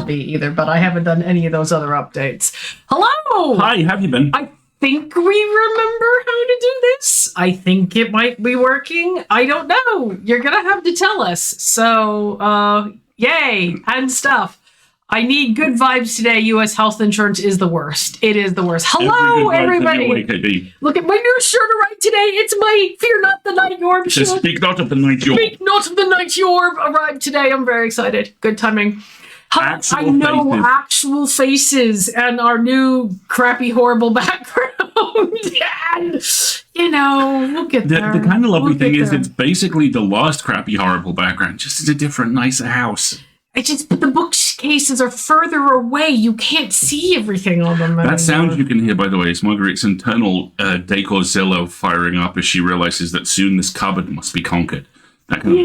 to be either, but I haven't done any of those other updates. Hello! Hi, how have you been? I think we remember how to do this. I think it might be working. I don't know. You're going to have to tell us. So, yay, and stuff. I need good vibes today. U.S. health insurance is the worst. It is the worst. Hello, everybody. Look at my new shirt right today. It's my Fear Not the Night Yorb shirt. Speak not of the night yorb. Speak not of the night yorb arrived today. I'm very excited. Good timing. Actual faces and our new crappy, horrible background. And, look at that. The kind of lovely thing is it's basically the lost crappy, horrible background, just in a different, nicer house. But the bookcases are further away. You can't see everything on them. That sound you can hear, by the way, is Marguerite's internal Decorzilla firing up as she realizes that soon this cupboard must be conquered. That kind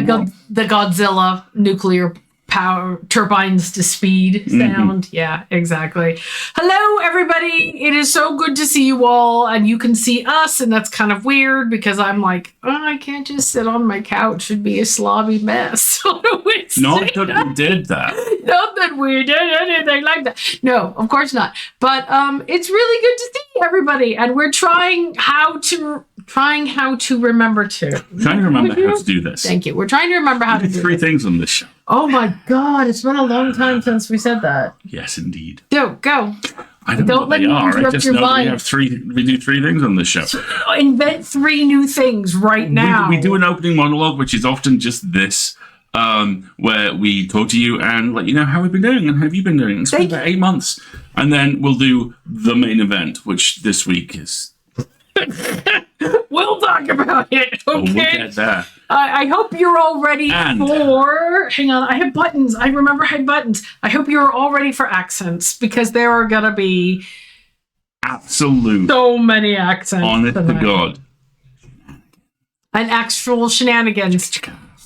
of the Godzilla nuclear power turbines to speed sound. Mm-hmm. Yeah, exactly. Hello, everybody. It is so good to see you all, and you can see us, and that's kind of weird because I'm like, I can't just sit on my couch and be a slobby mess. Not that we did that. Not that we did anything like that. No, of course not. But it's really good to see everybody, and we're trying how to remember to. Trying to remember how to do this. Thank you. We're trying to remember how to do three things on this show. Oh my God, it's been a long time since we said that. Yes, indeed. Go. I don't know what they are. I just know we do three things on this show. Invent three new things right now. We do an opening monologue, which is often just this, where we talk to you and let you know how we've been doing and how have you been doing. It's been about 8 months. And then we'll do the main event, which this week is... We'll talk about it, okay? We'll get there. I hope you're all ready for... Hang on, I have buttons. I remember I had buttons. I hope you're all ready for accents, because there are going to be... Absolute. So many accents. Honest to God. And actual shenanigans.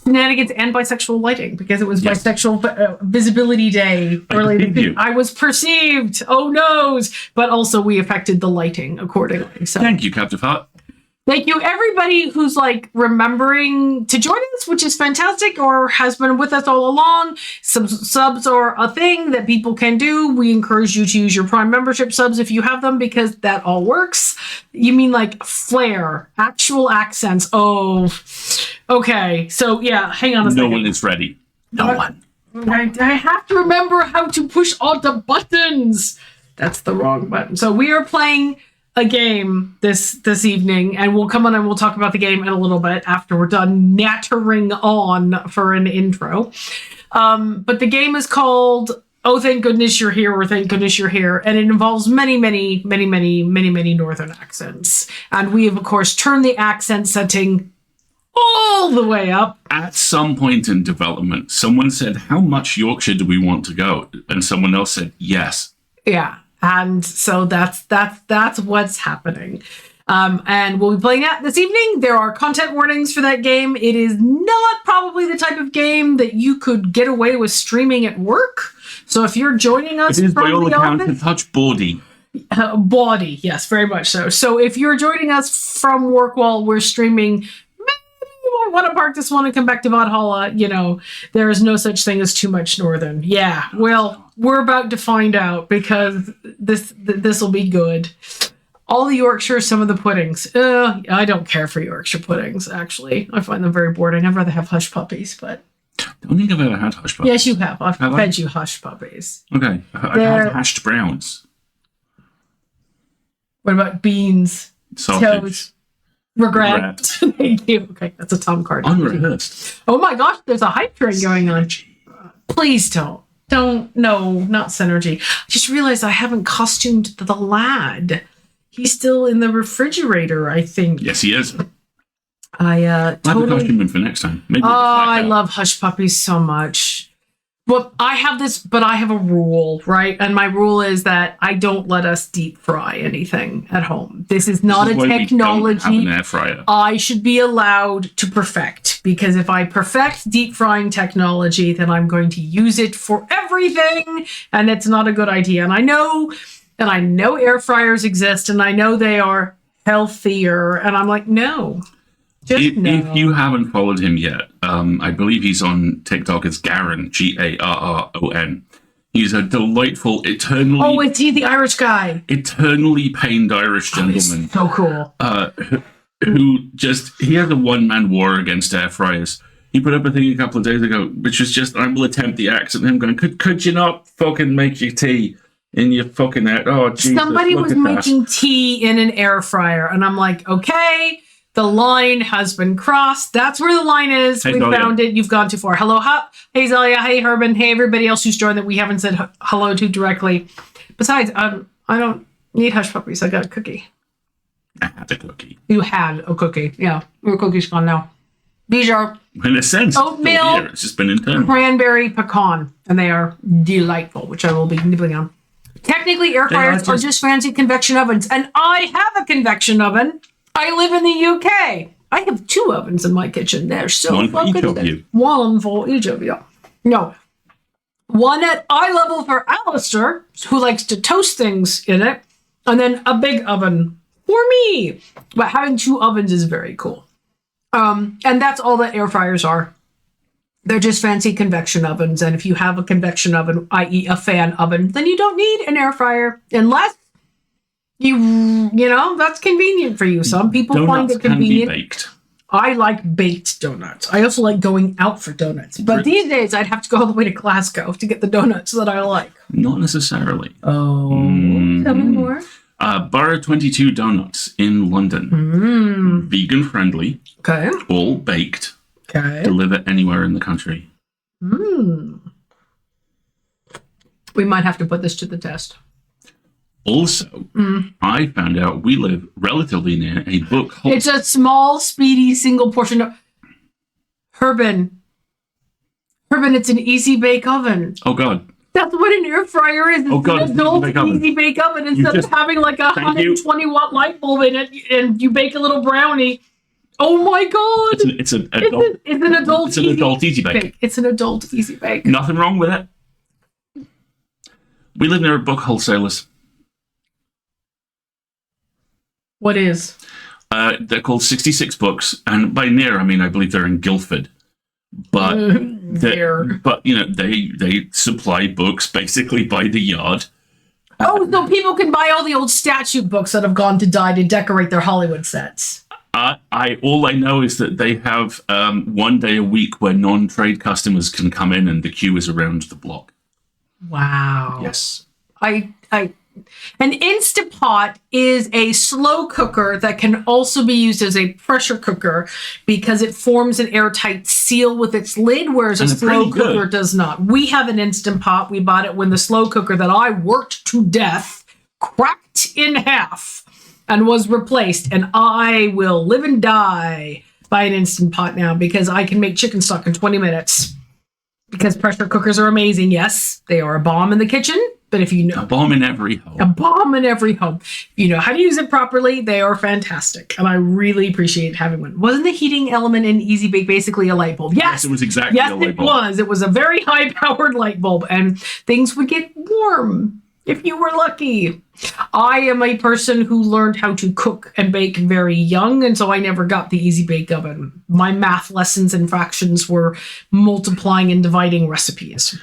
Shenanigans and bisexual lighting, because it was Bisexual Visibility Day earlier. I was perceived. Oh, noes. But also we affected the lighting accordingly. So thank you, Captain Hart. Thank you, everybody who's remembering to join us, which is fantastic, or has been with us all along. Subs are a thing that people can do. We encourage you to use your Prime membership subs if you have them, because that all works. You mean flair, actual accents. Oh, okay. So yeah, hang on a second. No one is ready. No one. I have to remember how to push all the buttons. That's the wrong button. So we are playing a game this evening, and we'll come on and we'll talk about the game in a little bit after we're done nattering on for an intro. But the game is called Oh Thank Goodness You're Here, or Thank Goodness You're Here, and it involves many northern accents. And we have, of course, turned the accent setting all the way up. At some point in development, someone said, how much Yorkshire do we want to go? And someone else said, yes. Yeah. And so that's what's happening. And we'll be playing that this evening. There are content warnings for that game. It is not probably the type of game that you could get away with streaming at work. So if you're joining us it is from by all the accounts office, a touch bawdy. Bawdy, yes, very much so. So if you're joining us from work while we're streaming, I want to park this one and come back to Valhalla. There is no such thing as too much northern. Yeah, well, we're about to find out, because this will be good. All the Yorkshire, some of the puddings. I don't care for Yorkshire puddings, actually. I find them very boring. I'd rather have hush puppies, but... I don't think I've ever had hush puppies. Yes, you have. I've fed you hush puppies. Okay, I've had hashed browns. What about beans? Sausage. Toast? Regret. Thank you. Okay, that's a Tom card. Unrehearsed. Oh my gosh, there's a hype train going on. Please don't. No, not Synergy. I just realized I haven't costumed the lad. He's still in the refrigerator, I think. Yes, he is. I totally... costume him for next time. Maybe I love hush puppies so much. Well, I have a rule, right? And my rule is that I don't let us deep fry anything at home. This is not a technology we don't have an air fryer. I should be allowed to perfect, because if I perfect deep frying technology, then I'm going to use it for everything, and it's not a good idea. And I know air fryers exist, and I know they are healthier, and I'm like, no. If you haven't followed him yet, I believe he's on TikTok as Garron, Garron. He's a delightful, eternally... Oh, is he the Irish guy? Eternally pained Irish gentleman. So cool. He has a one-man war against air fryers. He put up a thing a couple of days ago, which was just, I will attempt the accent. Him going, could you not fucking make your tea in your fucking air? Oh, Jesus, somebody was making tea in an air fryer, and I'm like, okay, the line has been crossed. That's where the line is. Hey, we found it. You've gone too far. Hello, hey Zelia, hey Herman, hey everybody else who's joined that we haven't said hello to directly. Besides, I don't need hush puppies. I got a cookie. I had a cookie. You had a cookie. Yeah, your cookie's gone now. These are in a sense oatmeal, it's just been internal. Cranberry pecan, and they are delightful, which I will be nibbling on. Technically, air fryers are just fancy convection ovens, and I have a convection oven. I live in the UK. I have 2 ovens in my kitchen. They're so one for each fucking of good. you. One for each of you. No. One at eye level for Alistair, who likes to toast things in it, and then a big oven for me. But having 2 ovens is very cool. And that's all that air fryers are. They're just fancy convection ovens. And if you have a convection oven, i.e. a fan oven, then you don't need an air fryer unless you know, that's convenient for you. Some people find it convenient. Can be baked. I like baked donuts. I also like going out for donuts. But these days, I'd have to go all the way to Glasgow to get the donuts that I like. Not necessarily. Oh, tell me more. Borough 22 Donuts in London. Vegan friendly. Okay. All baked. Okay. Deliver anywhere in the country. We might have to put this to the test. Also, I found out we live relatively near a book wholesaler. It's a small, speedy, single portion. Herban, it's an easy bake oven. Oh, God. That's what an air fryer is. It's an adult easy bake oven. Instead of having like a 120 watt light bulb in it and you bake a little brownie. Oh my God. It's an adult easy bake. It's an adult easy bake. Nothing wrong with it. We live near a book wholesalers. What is? They're called 66 Books, and by near I mean I believe they're in Guildford. But you know they supply books basically by the yard. So people can buy all the old statute books that have gone to die to decorate their Hollywood sets. All I know is that they have 1 day a week where non-trade customers can come in, and the queue is around the block. Wow. Yes. An Instapot is a slow cooker that can also be used as a pressure cooker because it forms an airtight seal with its lid, whereas a slow cooker does not. We have an Instant Pot. We bought it when the slow cooker that I worked to death cracked in half and was replaced. And I will live and die by an Instant Pot now because I can make chicken stock in 20 minutes. Because pressure cookers are amazing. Yes, they are a bomb in the kitchen. But if you know... A bomb in every home. A bomb in every home. If you know how to use it properly, they are fantastic. And I really appreciate having one. Wasn't the heating element in Easy Bake basically a light bulb? Yes, it was exactly a light bulb. Yes, it was. It was a very high-powered light bulb. And things would get warm if you were lucky. I am a person who learned how to cook and bake very young, and so I never got the Easy Bake Oven. My math lessons and fractions were multiplying and dividing recipes.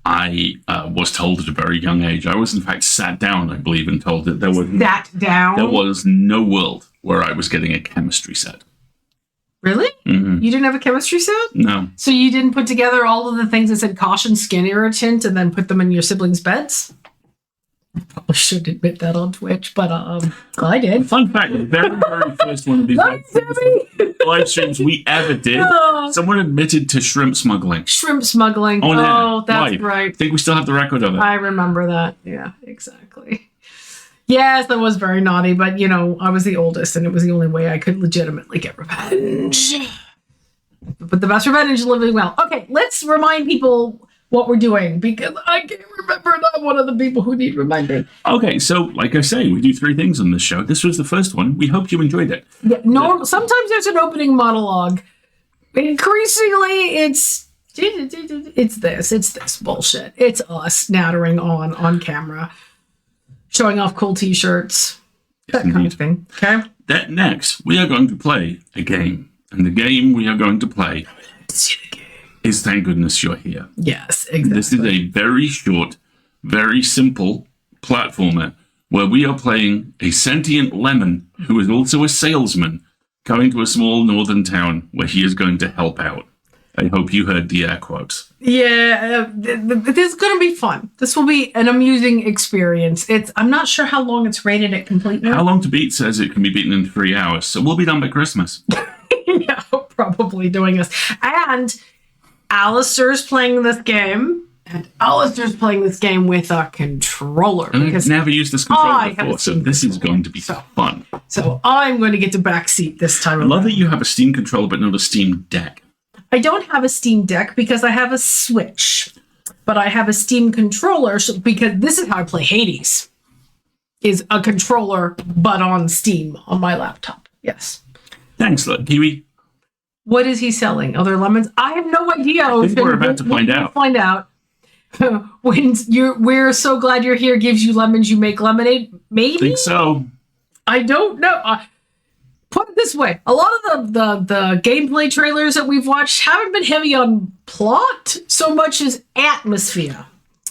I was told at a very young age. I was, in fact, sat down, I believe, and told that there was there was no world where I was getting a chemistry set. Really? Mm-hmm. You didn't have a chemistry set? No. So you didn't put together all of the things that said caution skin irritant and then put them in your siblings' beds? I probably should admit that on Twitch, but I did. Fun fact, the very, very first one of these live streams we ever did, someone admitted to shrimp smuggling. Shrimp smuggling. Oh, that's live. Right. I think we still have the record of it. I remember that. Yeah, exactly. Yes, that was very naughty, but, you know, I was the oldest, and it was the only way I could legitimately get revenge. But the best revenge is living well. Okay, let's remind people what we're doing, because I can't remember, and I'm one of the people who need reminding. Okay, so like I say, we do 3 things on this show. This was the first one. We hope you enjoyed it. Yeah, sometimes there's an opening monologue. Increasingly, it's this bullshit. It's us nattering on camera, showing off cool t-shirts, that kind of thing. Okay? That next, we are going to play a game. And the game we are going to play is Thank Goodness You're Here. Yes, exactly. This is a very short, very simple platformer where we are playing a sentient lemon who is also a salesman coming to a small northern town where he is going to help out. I hope you heard the air quotes. Yeah, this is going to be fun. This will be an amusing experience. I'm not sure how long it's rated at completeness. How Long to Beat says it can be beaten in 3 hours, so we'll be done by Christmas. Yeah, probably doing this. And Alistair's playing this game. And Alistair's playing this game with a controller. And I've never used this controller before, so this is going to be fun. So I'm going to get to backseat this time around. I love that you have a Steam controller but not a Steam Deck. I don't have a Steam Deck because I have a Switch. But I have a Steam controller because this is how I play Hades. Is a controller but on Steam on my laptop. Yes. Thanks, Kiwi. What is he selling? Other lemons? I have no idea. I think we're about to find out. Find out. When we're so glad you're here gives you lemons, you make lemonade. Maybe. I think so. I don't know. Put it this way: a lot of the gameplay trailers that we've watched haven't been heavy on plot so much as atmosphere.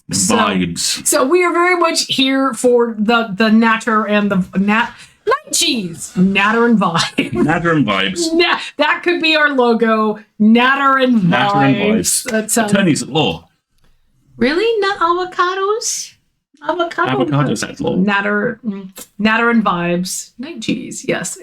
Vibes. So we are very much here for the natter and the night cheese. Natter and vibes. Natter and vibes. That could be our logo. Natter and vibes. Natter and vibes. That Attorneys at law. Really? Not avocados? Avocados at law. Natter and vibes. Night cheese. Yes.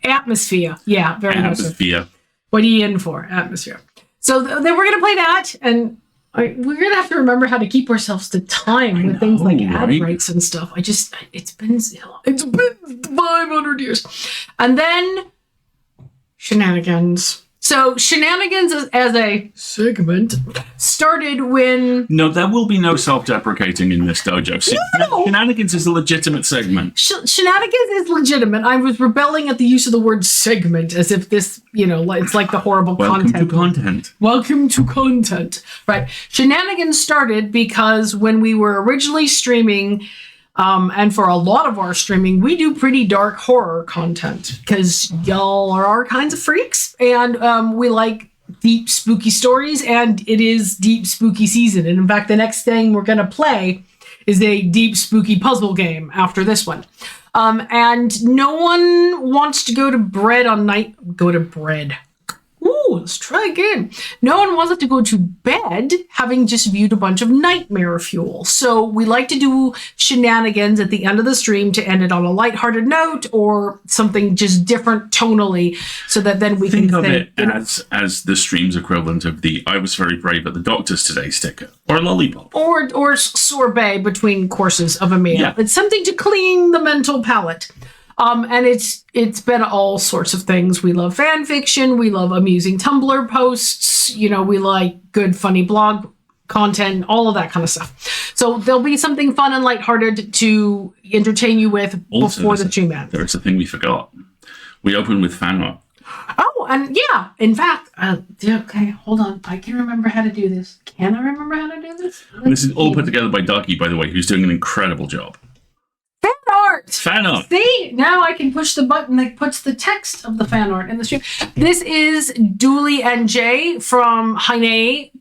Atmosphere. Yeah. Very much. Atmosphere. What are you in for? Atmosphere. So then we're going to play that, and we're going to have to remember how to keep ourselves to time with things like ad breaks and stuff. It's been 500 years. And then shenanigans. So shenanigans as a segment started when... No, there will be no self-deprecating in this dojo. No! Shenanigans is a legitimate segment. Shenanigans is legitimate. I was rebelling at the use of the word segment as if this, it's like the horrible Welcome content. to content. Welcome to content. Right. Shenanigans started because when we were originally streaming... and for a lot of our streaming, we do pretty dark horror content because y'all are our kinds of freaks, and we like deep, spooky stories, and it is deep, spooky season. And in fact, the next thing we're going to play is a deep, spooky puzzle game after this one. And no one wants to go to bed. Ooh, let's try again. No one wants to go to bed having just viewed a bunch of Nightmare Fuel. So we like to do shenanigans at the end of the stream to end it on a lighthearted note or something just different tonally so that then we think can of it as the stream's equivalent of the I was very brave at the doctor's today sticker or a lollipop. Or sorbet between courses of a meal. Yeah. It's something to clean the mental palate. And it's been all sorts of things. We love fan fiction. We love amusing Tumblr posts. We like good, funny blog content, all of that kind of stuff. So there'll be something fun and lighthearted to entertain you with before the stream ends. There's a thing we forgot. We open with fan art. Oh, and yeah, in fact, okay, hold on. I can remember how to do this. Can I remember how to do this? This is all put together by Ducky, by the way, who's doing an incredible job. Fan art. See, now I can push the button that puts the text of the fan art in the stream. This is Dooley and Jay from Heine.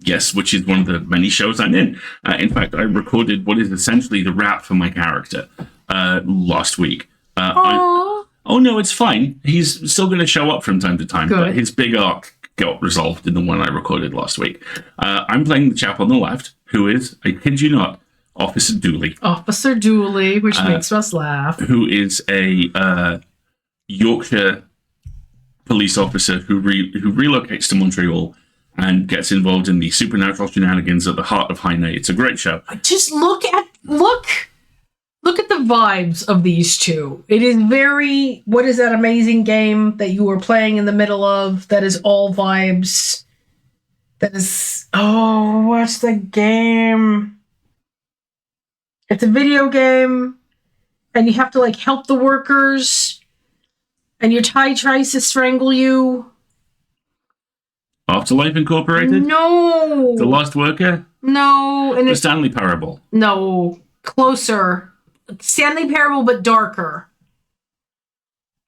Yes, which is one of the many shows I'm in. In fact, I recorded what is essentially the rap for my character last week. Oh no, it's fine. He's still going to show up from time to time, but his big arc got resolved in the one I recorded last week. I'm playing the chap on the left, who is, I kid you not, Officer Dooley. Officer Dooley, which makes us laugh. Who is a Yorkshire police officer who relocates to Montreal and gets involved in the supernatural shenanigans at the heart of Heine. It's a great show. Just look at the vibes of these two. It is very, what is that amazing game that you were playing in the middle of that is all vibes? That is, what's the game? It's a video game, and you have to, help the workers, and your tie tries to strangle you. Afterlife Incorporated? No. The Lost Worker? No. And the Stanley Parable? No. Closer. Stanley Parable, but darker.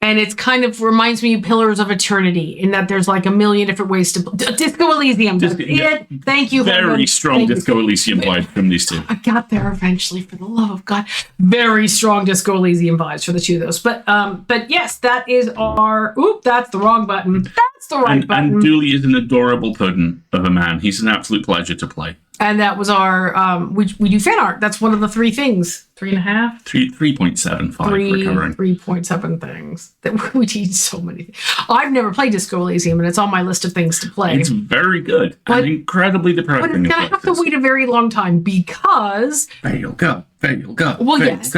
And it's kind of reminds me of Pillars of Eternity in that there's like a million different ways to Disco Elysium. Thank you. Very strong Disco Elysium vibe from these two. I got there eventually, for the love of God. Very strong Disco Elysium vibes for the two of those. But yes, that is our. Oop, that's the wrong button. That's the right button. And Dooley is an adorable puddin' of a man. He's an absolute pleasure to play. And that was our. We do fan art. That's one of the 3 things. 3.5? 3.75 recovering. 3.7 things. That we teach so many things. I've never played Disco Elysium, and it's on my list of things to play. It's very good and incredibly depressing. But it's going to have to wait a very long time because... Veilguard. Well, yes.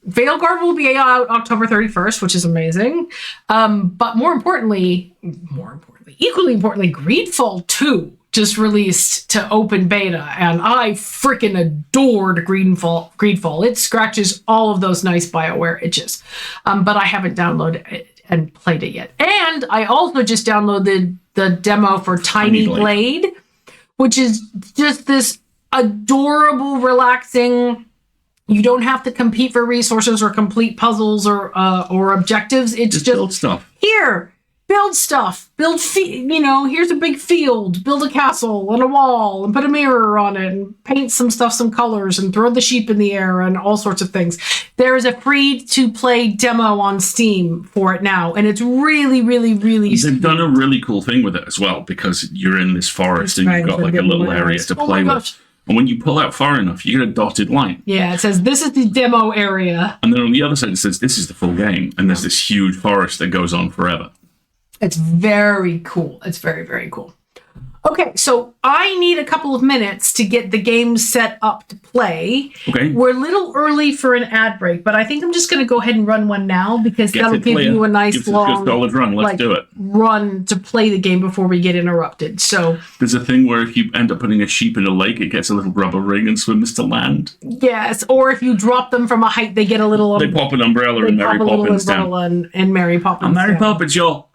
Veilguard will be out October 31st, which is amazing. But more importantly, equally importantly, Greedfall 2 just released to open beta, and I freaking adored Greedfall. It scratches all of those nice BioWare itches, but I haven't downloaded it and played it yet. And I also just downloaded the demo for Tiny Blade, which is just this adorable, relaxing. You don't have to compete for resources or complete puzzles or objectives. It's just build stuff. Here. Build stuff. Here's a big field. Build a castle and a wall and put a mirror on it and paint some colors and throw the sheep in the air and all sorts of things. There is a free-to-play demo on Steam for it now, and it's really, really, really They've done a really cool thing with it as well, because you're in this forest and you've got like a little area to play with. And when you pull out far enough, you get a dotted line. Yeah, it says, this is the demo area. And then on the other side, it says, this is the full game. And there's this huge forest that goes on forever. It's very cool. It's very, very cool. Okay, so I need a couple of minutes to get the game set up to play. Okay. We're a little early for an ad break, but I think I'm just going to go ahead and run one now because that'll give you a nice long solid run. Let's do it. Run to play the game before we get interrupted. So there's a thing where if you end up putting a sheep in a lake, it gets a little rubber ring and swims to land. Yes, or if you drop them from a height, they get a little. They pop an umbrella and Mary Poppins down. And Mary Poppins. Mary Poppins, y'all.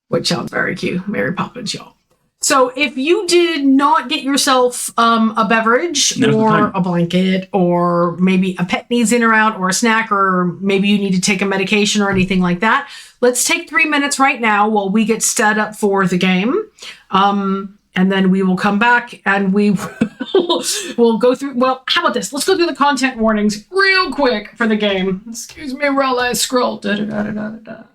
Which sounds very cute. Mary Poppins, y'all. So if you did not get yourself a beverage or a blanket, or maybe a pet needs in or out, or a snack, or maybe you need to take a medication or anything like that, let's take 3 minutes right now while we get set up for the game. And then we will come back and we'll go through. Well, how about this? Let's go through the content warnings real quick for the game. Excuse me while I scroll. The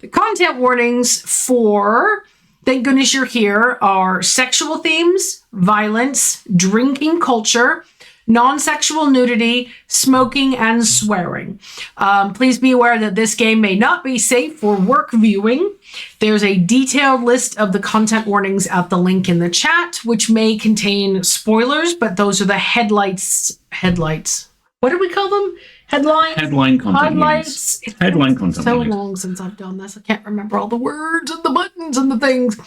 content warnings for... Thank goodness you're here, are sexual themes, violence, drinking culture, non-sexual nudity, smoking, and swearing. Please be aware that this game may not be safe for work viewing. There's a detailed list of the content warnings at the link in the chat, which may contain spoilers, but those are the headlights. What do we call them? Headline content warnings. Headline content warnings. So long since I've done this, I can't remember all the words and the buttons and the things.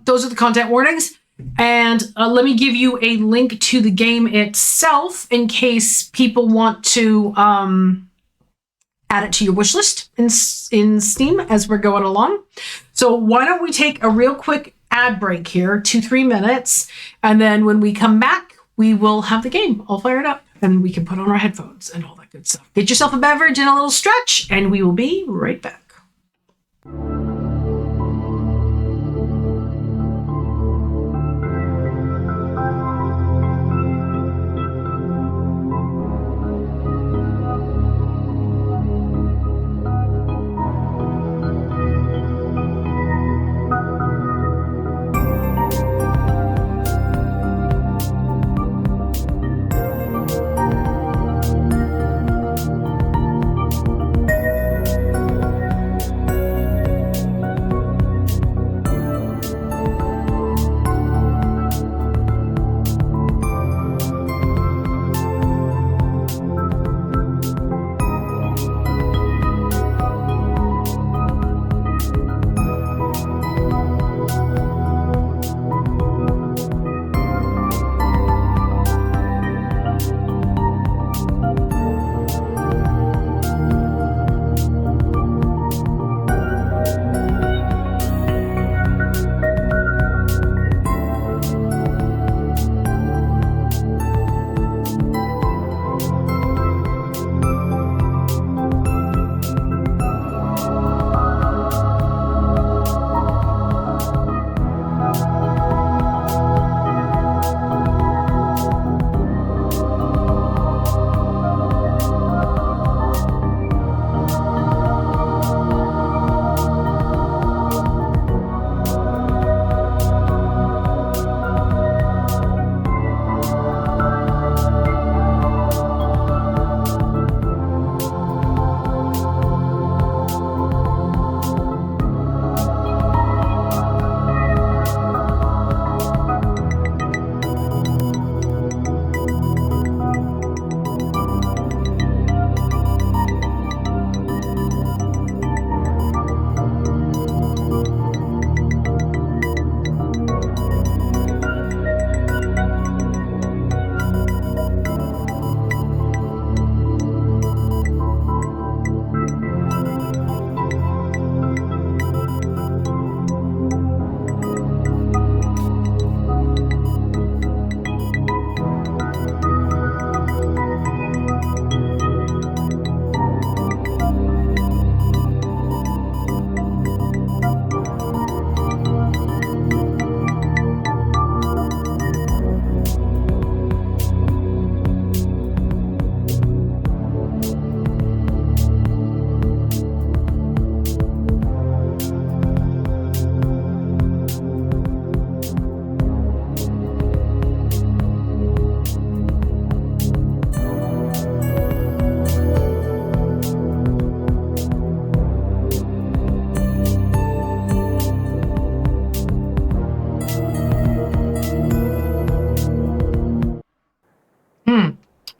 Those are the content warnings. And let me give you a link to the game itself in case people want to add it to your wish list in Steam as we're going along. So why don't we take a real quick ad break here, 2-3 minutes, and then when we come back, we will have the game all fired up and we can put on our headphones and all that good stuff. Get yourself a beverage and a little stretch, and we will be right back.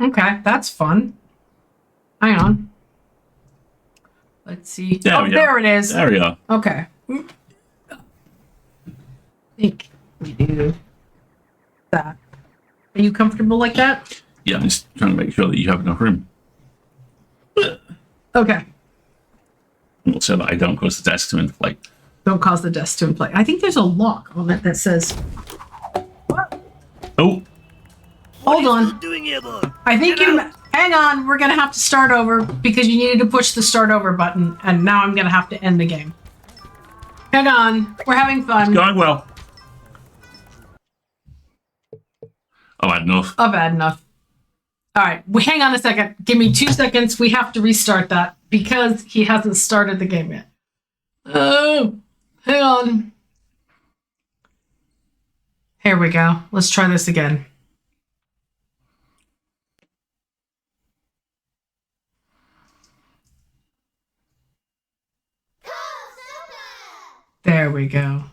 Okay, that's fun. Hang on. Let's see. There it is. There we are. Okay. I think we do that. Are you comfortable like that? Yeah, I'm just trying to make sure that you have enough room. Okay. Also, that I don't cause the desk to inflate. Don't cause the desk to inflate. I think there's a lock on it that says. What? Oh, Hold on. Doing here, boy? I think you. Hang on. We're gonna have to start over because you needed to push the start over button, and now I'm gonna have to end the game. Hang on. We're having fun. going well. Oh, bad enough. Oh, bad enough. All right. Hang on a second. Give me 2 seconds. We have to restart that because he hasn't started the game yet. Oh, hang on. Here we go. Let's try this again. There we go.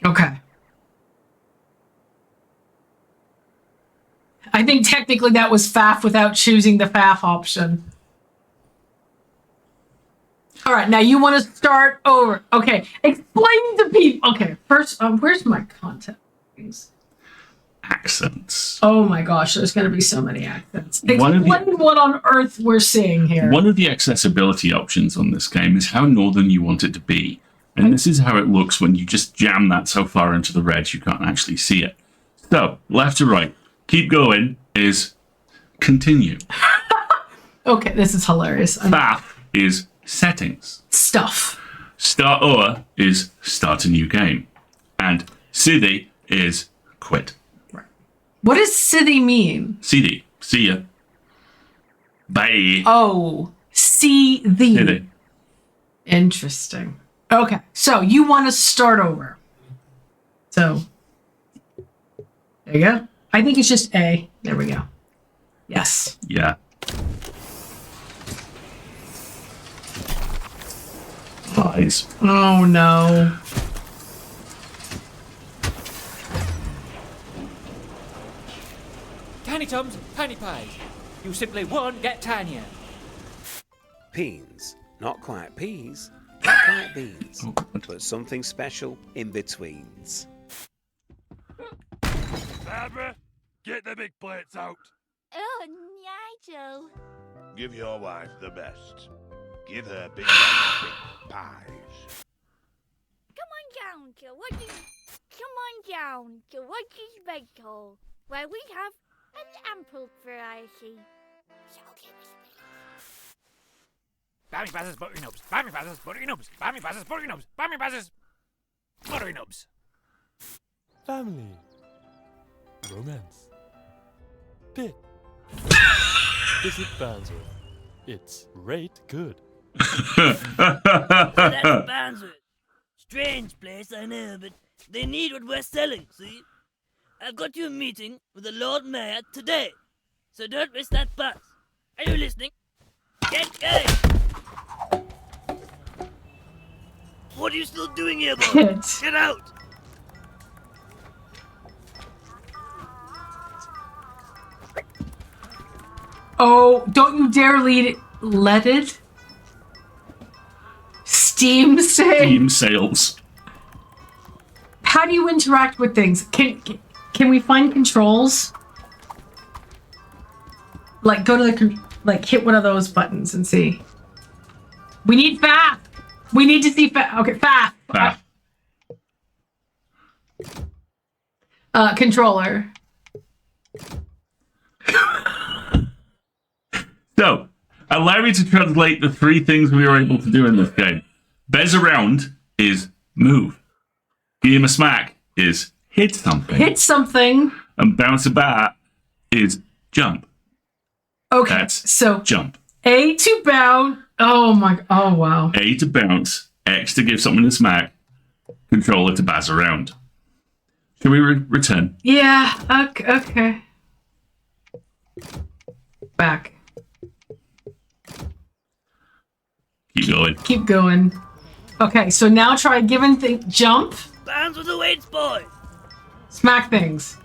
Okay. I think technically that was FAF without choosing the FAF option. All right, now you want to start over. Okay, explain to people. Okay, first, where's my content? Accents. Oh my gosh, there's going to be so many accents. One of Explain what on earth we're seeing here. One of the accessibility options on this game is how northern you want it to be. And this is how it looks when you just jam that so far into the red you can't actually see it. So, left to right. Keep going is continue. Okay, this is hilarious. FAF is settings. Stuff. Start over is start a new game. And CD is quit. What does Sithy mean? CD. See ya. Bye. Oh, see the. CD. Interesting. Okay, so you want to start over. So, there you go. I think it's just A. There we go. Yes. Yeah. Eyes. Oh no. Tiny Tums, Tiny Pies. You simply won't get tinier. Peens. Not quite peas, not quite beans, but something special in betweens. Barbara, get the big plates out. Oh, Nigel. Give your wife the best. Give her big pies. Come on down to what is... Come on down to what is Bedhole, where we have an ample variety. So give us Bammy Bazzers, Buttery Nubs. Bammy Bazzers, Buttery Nubs. Bammy Bazzers, Buttery Nubs. Bammy Bazzers, Buttery Nubs. Family. Romance. Pit. Visit Bandsworth. It's rate good. That's Bandsworth. Strange place, I know, but they need what we're selling, see? I've got you a meeting with the Lord Mayor today, so don't miss that bus. Are you listening? Get going! What are you still doing here, boy? Kids. Get out! Oh, don't you dare let it. Steam say. Team sales. How do you interact with things? Can we find controls? Like go to the hit one of those buttons and see. We need FAF. We need to see FAF. Okay, FAF. FAF. Controller. So, allow me to translate the three things we were able to do in this game. Bez around is move. Give him a smack is hit something. Hit something. And bounce a bat is jump. Okay, That's so jump. A to bounce. Oh wow. A to bounce, X to give something a smack, controller to baz around. Shall we return? Yeah, okay. Back. Keep going. Keep going. Okay, so now try giving jump. Bands with the weights, boy! Smack things.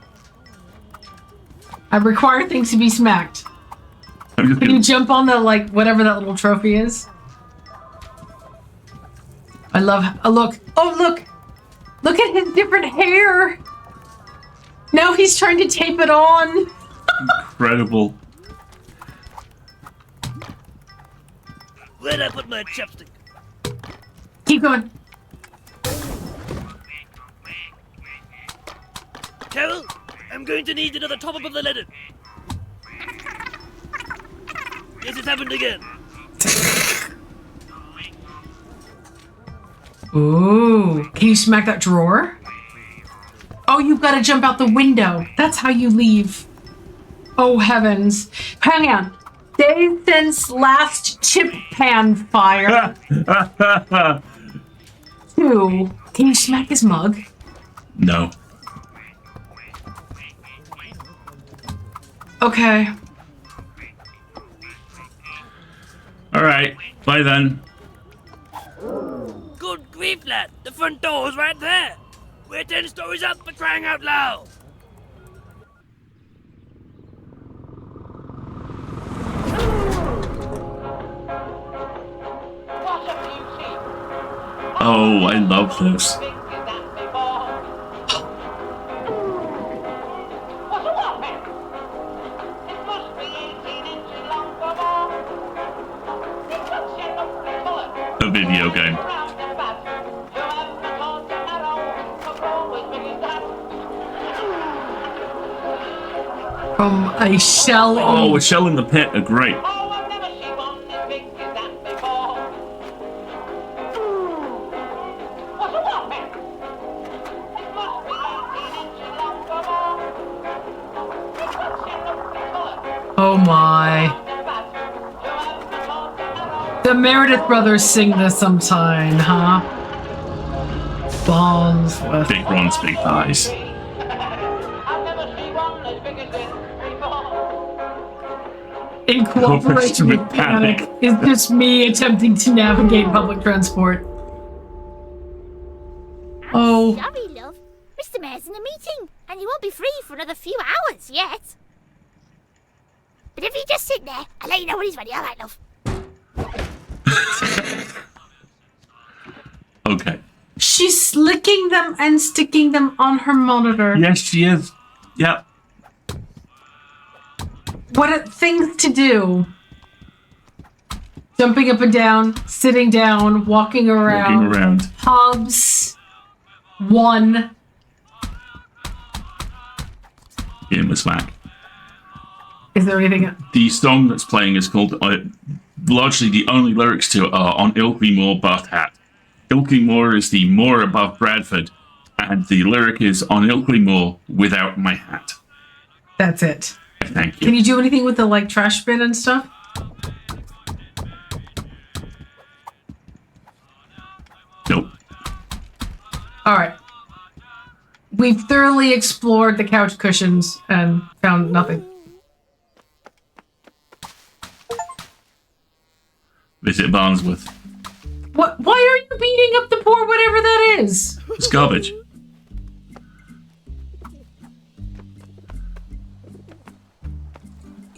I require things to be smacked. I'm just Can you gonna, jump on the, like, whatever that little trophy is? I love... Oh, look. Oh, look. Look at his different hair. Now he's trying to tape it on. incredible. Where'd I put my chapstick? Keep going. Carol, I'm going to need another top up of the letter. Yes, it's happened again. Ooh. Can you smack that drawer? Oh, you've got to jump out the window. That's how you leave. Oh, heavens. Hang on. Days since last chip pan fire. 2. Can you smack his mug? No. Okay. All right. Bye then. Good grief, lad. The front door's right there. We're 10 stories up for crying out loud. Oh, I love this. A video game. From a shell. Oh, a shell in the pit are great. Oh my. The Meredith brothers sing this sometime, huh? Balls with... Big runs, big thighs. In cooperation with Panic is just me attempting to navigate public transport. Oh. Sorry, love. Mr. Mayor's in a meeting, and he won't be free for another few hours yet. But if you just sit there, I'll let you know when he's ready. All right, love. Okay. She's licking them and sticking them on her monitor. Yes, she is. Yep. What are things to do? Jumping up and down, sitting down, walking around. Walking around. Pubs. 1. Give him a smack. Is there anything? The song that's playing is called, largely the only lyrics to it are on Ilkley Moor Butt Hat. Ilkley Moor is the moor above Bradford, and the lyric is on Ilkley Moor without my hat. That's it. Thank you. Can you do anything with the, like, trash bin and stuff? Nope. Alright. We've thoroughly explored the couch cushions and found nothing. Visit Barnsworth. What? Why are you beating up the poor whatever that is? It's garbage.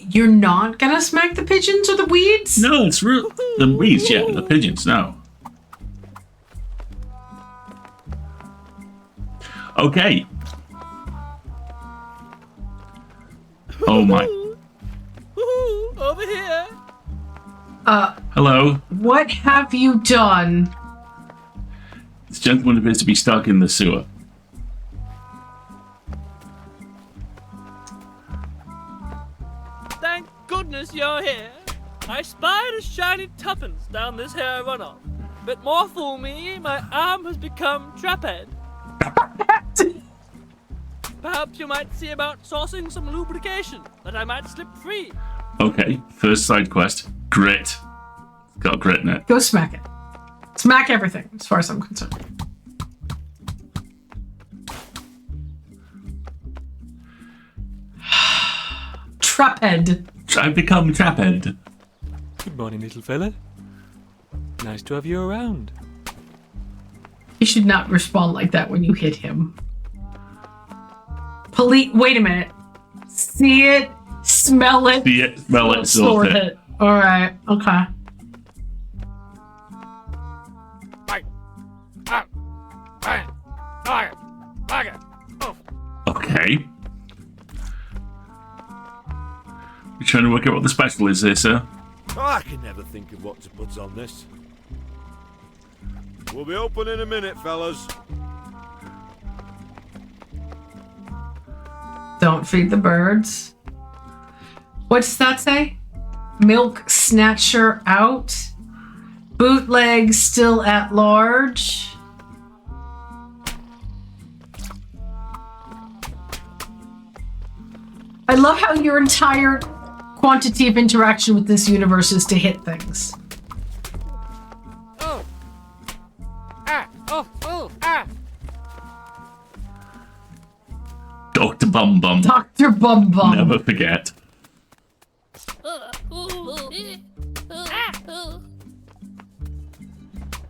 You're not gonna smack the pigeons or the weeds? No, it's real. The weeds, yeah. The pigeons, no. Okay. Oh my. Woohoo! Over here. Hello. What have you done? This gentleman appears to be stuck in the sewer. Thank goodness you're here. I spied a shiny tuppence down this here runoff. But more fool me, my arm has become traphead. Perhaps you might see about sourcing some lubrication, that I might slip free. Okay, first side quest. Grit. It's got grit in it. Go smack it. Smack everything, as far as I'm concerned. Traphead. I've become traphead. Good morning, little fella. Nice to have you around. You should not respond like that when you hit him. Wait a minute. See it, smell it, See it, smell it, sort sort it. it. All right. Okay. Bye. Ah. Bye. Bye. Bye. Oh. Okay. We're trying to work out what the special is here, sir. I can never think of what to put on this. We'll be open in a minute, fellas. Don't feed the birds. What does that say? Milk snatcher out. Bootleg still at large. I love how your entire quantity of interaction with this universe is to hit things. Oh. Ah. Oh. Oh. Ah. Dr. Bum Bum. Dr. Bum Bum. Never forget.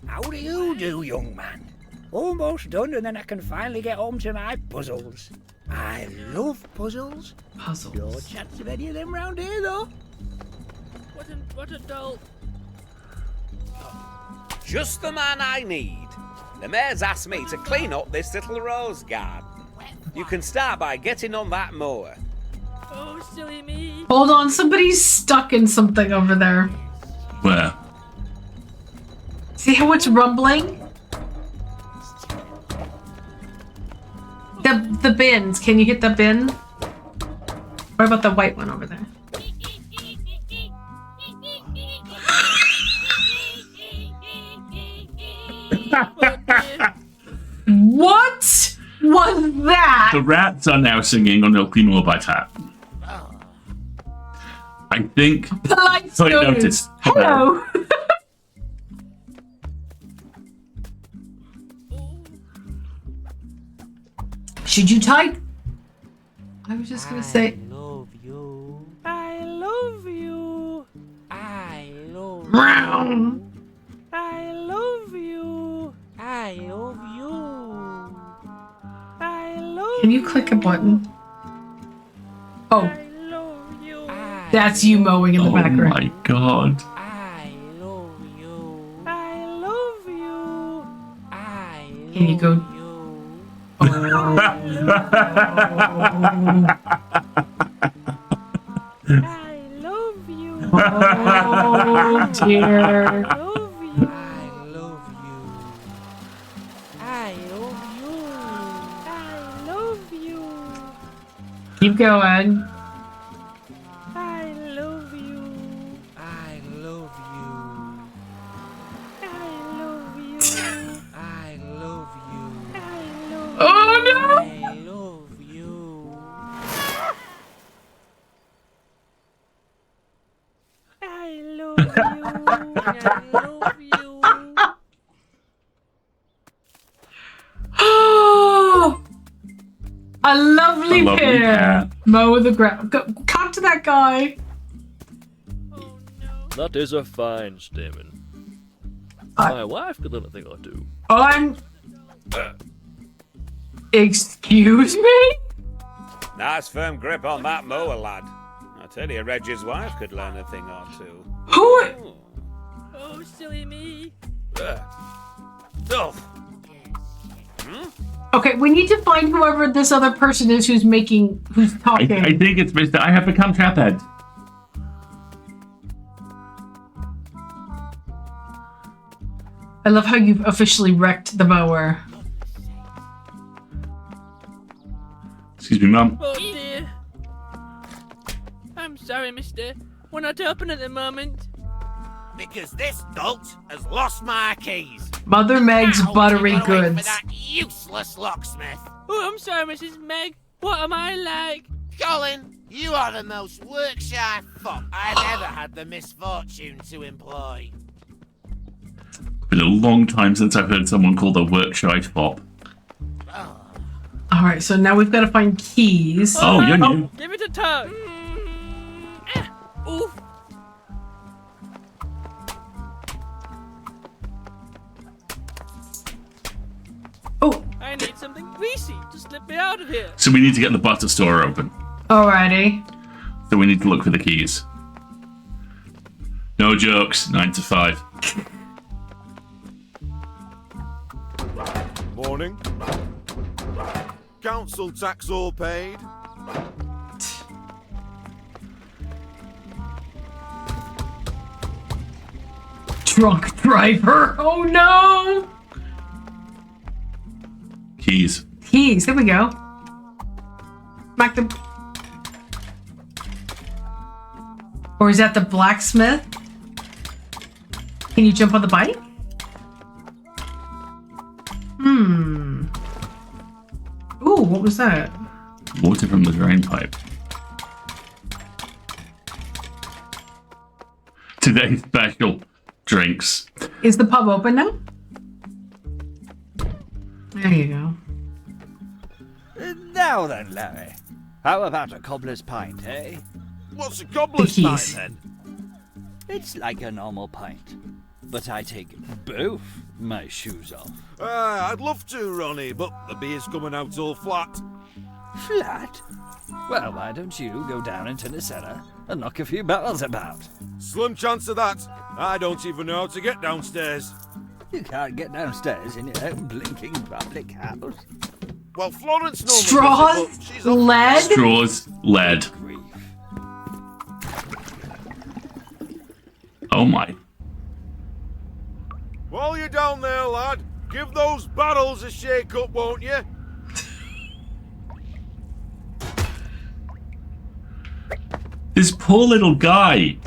How do you do, young man? Almost done, and then I can finally get home to my puzzles. I love puzzles. No Puzzles. chance of any of them round here, though. What a doll. Just the man I need. The mayor's asked me to clean up this little rose garden. You can start by getting on that mower. Oh, silly me. Hold on, somebody's stuck in something over there. Where? See how it's rumbling? The bins. Can you hit the bin? What about the white one over there? What was that? The rats are now singing on No Clean More by Tap. I think. Polite Polite notice. notice. Hello. Should you type? I was just gonna say. Love you. I love you. I love Meow. I love you. I love you. I love Can you click a button? Oh, I love you. that's you mowing in the Oh background. my god. I love you. I love you. I love Can you go? you. Oh. I love you. Oh dear. I love you. I love you. I love you. I love you. Keep going. I love you. I love you. I love you. I love you. I love Oh no! I love you. I love you. I love you. Oh, a lovely A lovely pair. pair. Mow the ground. Go, talk to that guy. Oh no. That is a fine statement. I- My wife could learn a thing or two. I'm. Excuse me? Nice firm grip on that mower, lad. I tell you, Reggie's wife could learn a thing or two. Who? Oh, silly me. Oh, Okay, we need to find whoever this other person is who's talking. I think it's Mr. I have become Traphead. I love how you've officially wrecked the mower. Excuse me, Mum. Oh dear. I'm sorry, mister. We're not open at the moment. Because this dolt has lost my keys. Mother Meg's Now buttery we gotta wait for goods. that useless locksmith. Oh, I'm sorry, Mrs. Meg. What am I like? Colin, you are the most work-shy fop I've ever had the misfortune to employ. Been a long time since I've heard someone called a work-shy fop. All right, so now we've got to find keys. Oh, you're new. Give it a tug. Oof. Oh, I need something greasy to slip me out of here. So we need to get the butter store open. Alrighty. So we need to look for the keys. No jokes. 9 to 5. Morning. Council tax all paid. Drunk driver. Oh no. Keys. Keys. Here we go. Smack them. Or is that the blacksmith? Can you jump on the bike? Ooh, what was that? Water from the drain pipe. Today's special drinks. Is the pub open now? There you go. Now then, Larry. How about a cobbler's pint, eh? What's a cobbler's The pint keys. then? It's like a normal pint. But I take both my shoes off. I'd love to, Ronnie, but the beer's coming out all flat. Flat? Well, why don't you go down into the cellar and knock a few bottles about? Slim chance of that. I don't even know how to get downstairs. You can't get downstairs in your own blinking public house. Well, Florence normally Straws? does it, but she's off. Lead? Straws. Lead. Grief. Oh my. While you're down there, lad, give those barrels a shake up, won't you? This poor little guy.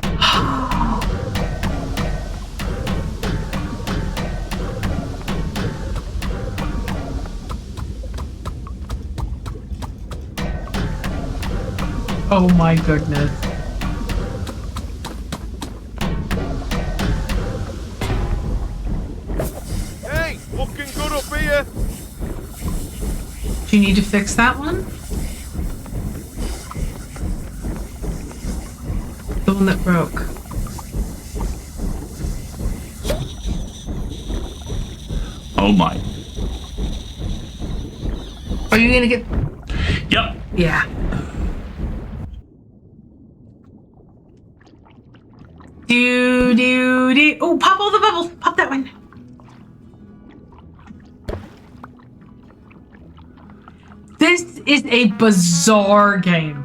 Oh my goodness. Hey, looking good up here. Do you need to fix that one? The one that broke. Oh my. Are you gonna get... Yep. Yeah. Do. Oh, pop all the bubbles. Pop that one. This is a bizarre game.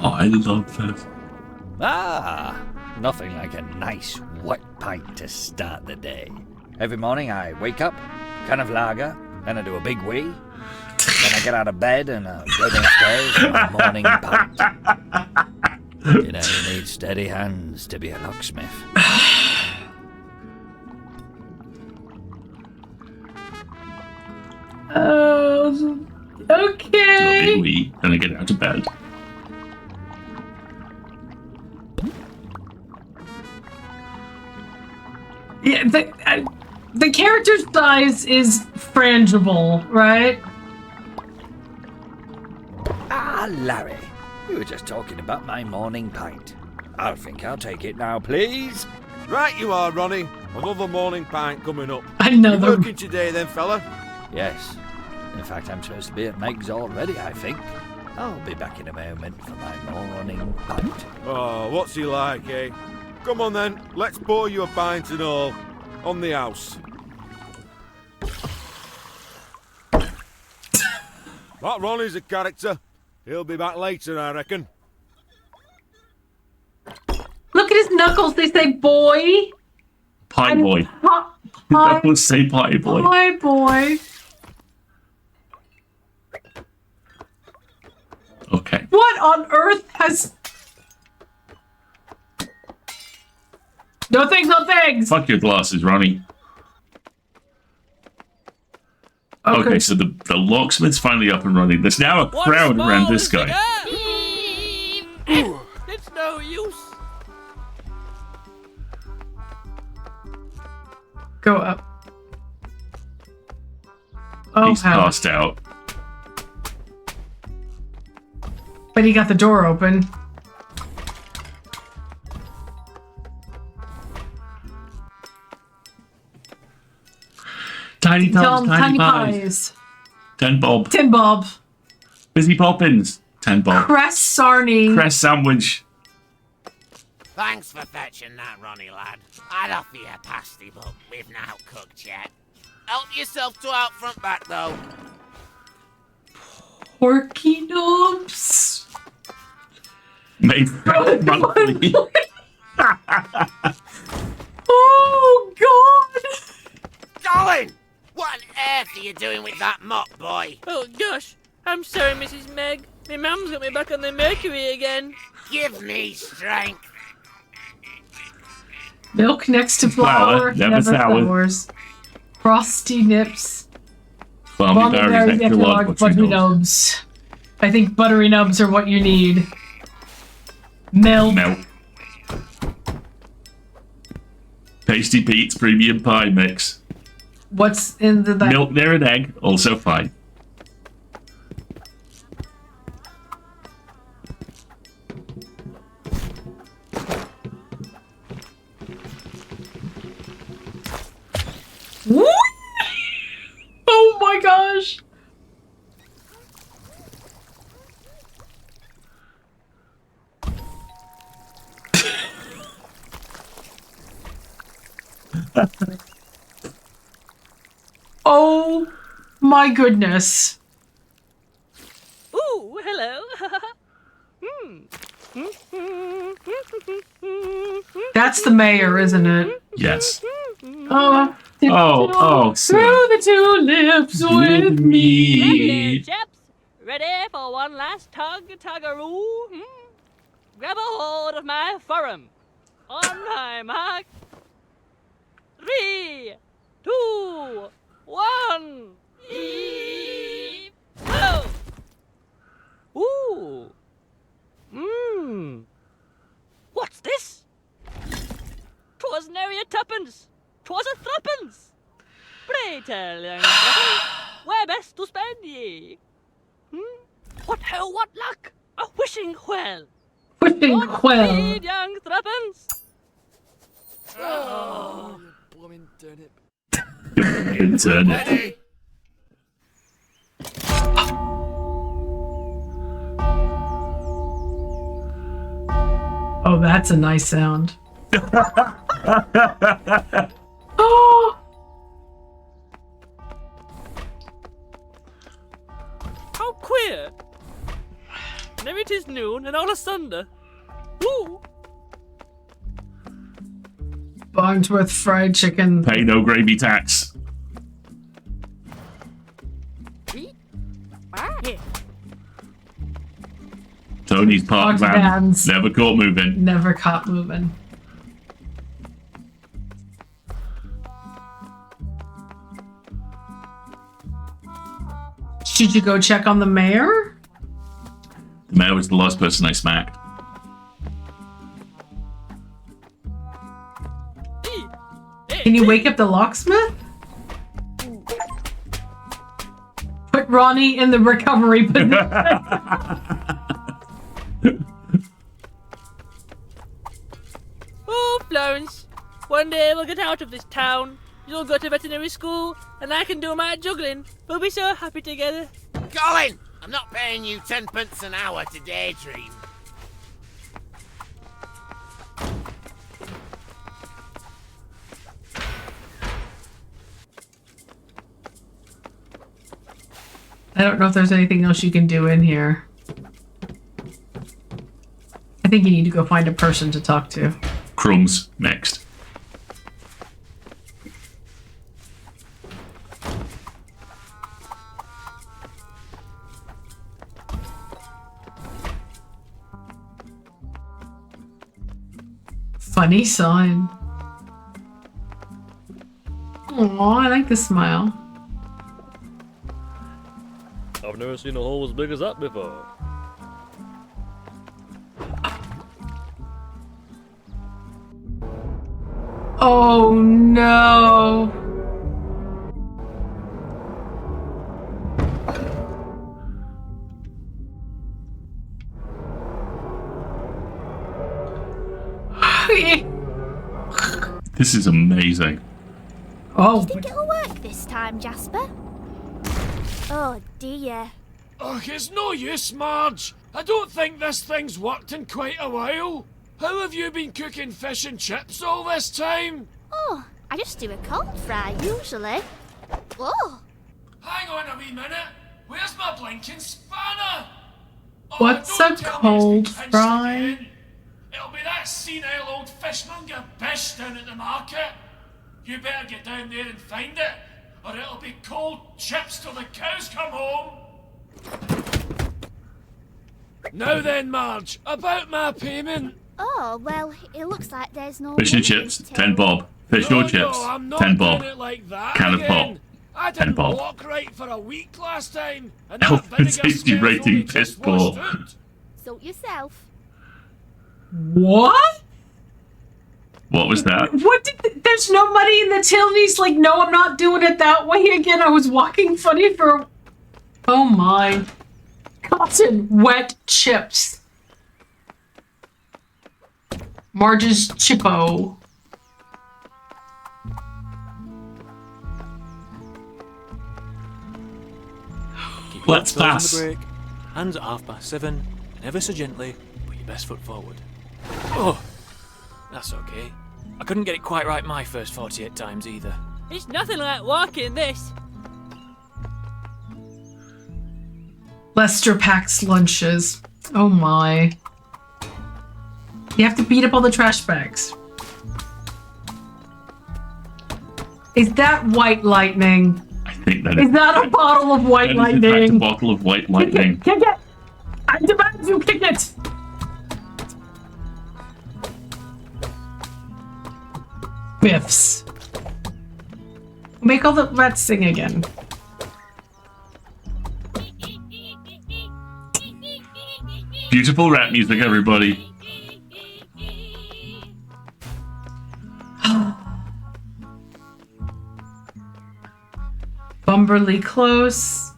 Oh, I love this. Ah, nothing like a nice wet pint to start the day. Every morning I wake up, can of lager, then I do a big wee. Then I get out of bed and go downstairs for my morning pint. You know, you need steady hands to be a locksmith. Okay. Big wee. Then I get out of bed. Yeah, the character size is frangible, right? Ah, Larry, we were just talking about my morning pint. I think I'll take it now, please. Right you are, Ronnie. Another morning pint coming up. Another. You working today then, fella? Yes. In fact, I'm supposed to be at Meg's already, I think. I'll be back in a moment for my morning pint. Oh, what's he like, eh? Come on then, let's pour you a pint and all. On the house. That Ronnie's a character. He'll be back later, I reckon. Look at his knuckles. They say boy. Pie boy. Pie Don't say pie boy. boy. Okay. What on earth has... No thanks, no thanks. Fuck your glasses, Ronnie. Okay, so the locksmith's finally up and running. There's now a crowd around this guy. It's no use. Go up. Oh, He's hell. passed out. But he got the door open. Tiny Tell Tom's him Tiny Pies. 10 bob. Tim Bob. Busy Poppins. 10 bob. Cress Sarnie. Cress sandwich. Thanks for fetching that, Ronnie lad. I'd offer you a pasty, but we've not cooked yet. Help yourself to out front back, though. Porky Nubs. Made monthly. Oh, God. Colin! What on earth are you doing with that mop, boy? Oh gosh, I'm sorry, Mrs. Meg. My mum's got me back on the mercury again. Give me strength. Milk next to flour. Never soured. sours. Frosty Nips. Balmy berries, Berries, extra large, buttery buttery nubs. nubs. I think buttery nubs are what you need. Milk. Milk. Tasty Pete's premium pie mix. What's in the bag? Milk there and egg, also fine. Woo! Oh my gosh! Oh my goodness. Ooh, hello. That's the mayor, isn't it? Yes. Oh, Oh, through the tulips with me. Ready, chaps? Ready for one last tug-a-roo? Grab a hold of my forum. On my mark. 3, 2, 1. Go! Ooh. What's this? 'Twas nary a tuppence. 'Twas a threepence. Pray tell, young threepence, where best to spend ye? What ho, what luck? A wishing well. Wishing well. Speed, young threepence. Oh, you blooming turnip. Turnip. Oh, that's a nice sound. Oh! How queer. Now it is noon and all asunder. Woo! Barnsworth fried chicken. Pay no gravy tax. Tony's park Park van. vans. Never caught moving. Never caught moving. Should you go check on the mayor? The mayor was the last person I smacked. Can you wake up the locksmith? Put Ronnie in the recovery position. Oh, Florence. One day we'll get out of this town. You'll go to veterinary school, and I can do my juggling. We'll be so happy together. Colin! I'm not paying you 10 pence an hour to daydream. I don't know if there's anything else you can do in here. I think you need to go find a person to talk to. Crumbs next. Funny sign. Aw, I like the smile. I've never seen a hole as big as that before. Oh no. This is amazing. Oh. Do you think it'll work this time, Jasper? Oh dear. Ugh, it's no use, Marge. I don't think this thing's worked in quite a while. How have you been cooking fish and chips all this time? Oh, I just do a cold fry, usually. Oh. Hang on a wee minute. Where's my blinking spanner? Oh, What's don't a tell me cold it's been pinched fry? again. It'll be that senile old fishmonger Bish down at the market. You better get down there and find it, or it'll be cold chips till the cows come home. Now then, Marge, about my payment. Oh, well, it looks like there's no... Fish and money chips, in it. 10 bob. Fish or chips, I'm not 10 bob. doing it like that Can of again. pop, I 10 didn't bob. walk right for a week last time, and Health that and vinegar safety smell's rating only piss just washed poor. out. Suit yourself. What? What was that? What did there's no money in the till, and he's like, no, I'm not doing it that way again. I was walking funny for... Oh my. Cotton wet chips. Marge's Chippo. Keep Let's your toes on pass. the brake, hands at 7:30, and ever so gently, put your best foot forward. Oh, that's okay. I couldn't get it quite right my first 48 times either. It's nothing like walking this. Lester packs lunches. Oh my. You have to beat up all the trash bags. Is that white lightning? I think that Is that a bottle of white that is in fact a lightning? bottle of white Kick lightning. it! Kick it! I demand you kick it! Biffs. Make all the... Let's sing again. Beautiful rap music, everybody. Bumberly close.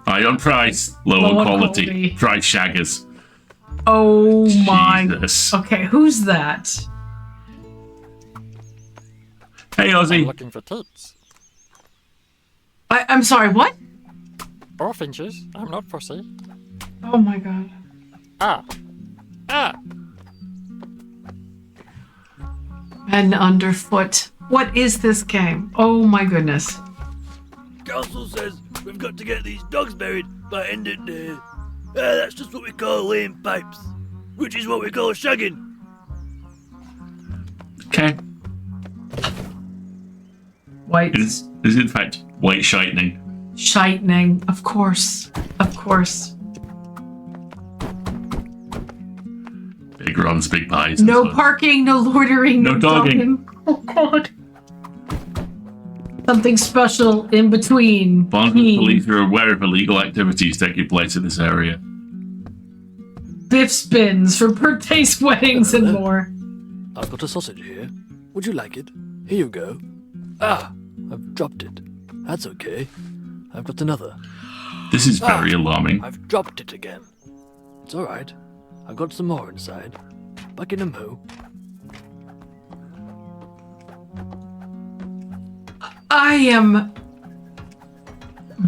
High on price, low Low on on quality. quality. Price shaggers. Oh my... Jesus. Okay, who's that? Hey, I'm Ozzy. looking for tits. I'm sorry, what? Or finches. I'm not fussy. Oh my god. Ah. Ah. Men underfoot. What is this game? Oh my goodness. Council says we've got to get these dogs buried by end of day. That's just what we call laying pipes, which is what we call shagging. Okay. White. It is in fact white shining. Shightening. Of course. Of course. Big runs, big pies. No and so- parking, no loitering, No dogging. Oh god. Something special in between. Barnsley police are aware of illegal activities taking place in this area. Biff spins for birthdays, weddings, and more. I've got a sausage here. Would you like it? Here you go. Ah, I've dropped it. That's okay. I've got another. This is very alarming. I've dropped it again. It's alright. I've got some more inside. Back in a moo. I am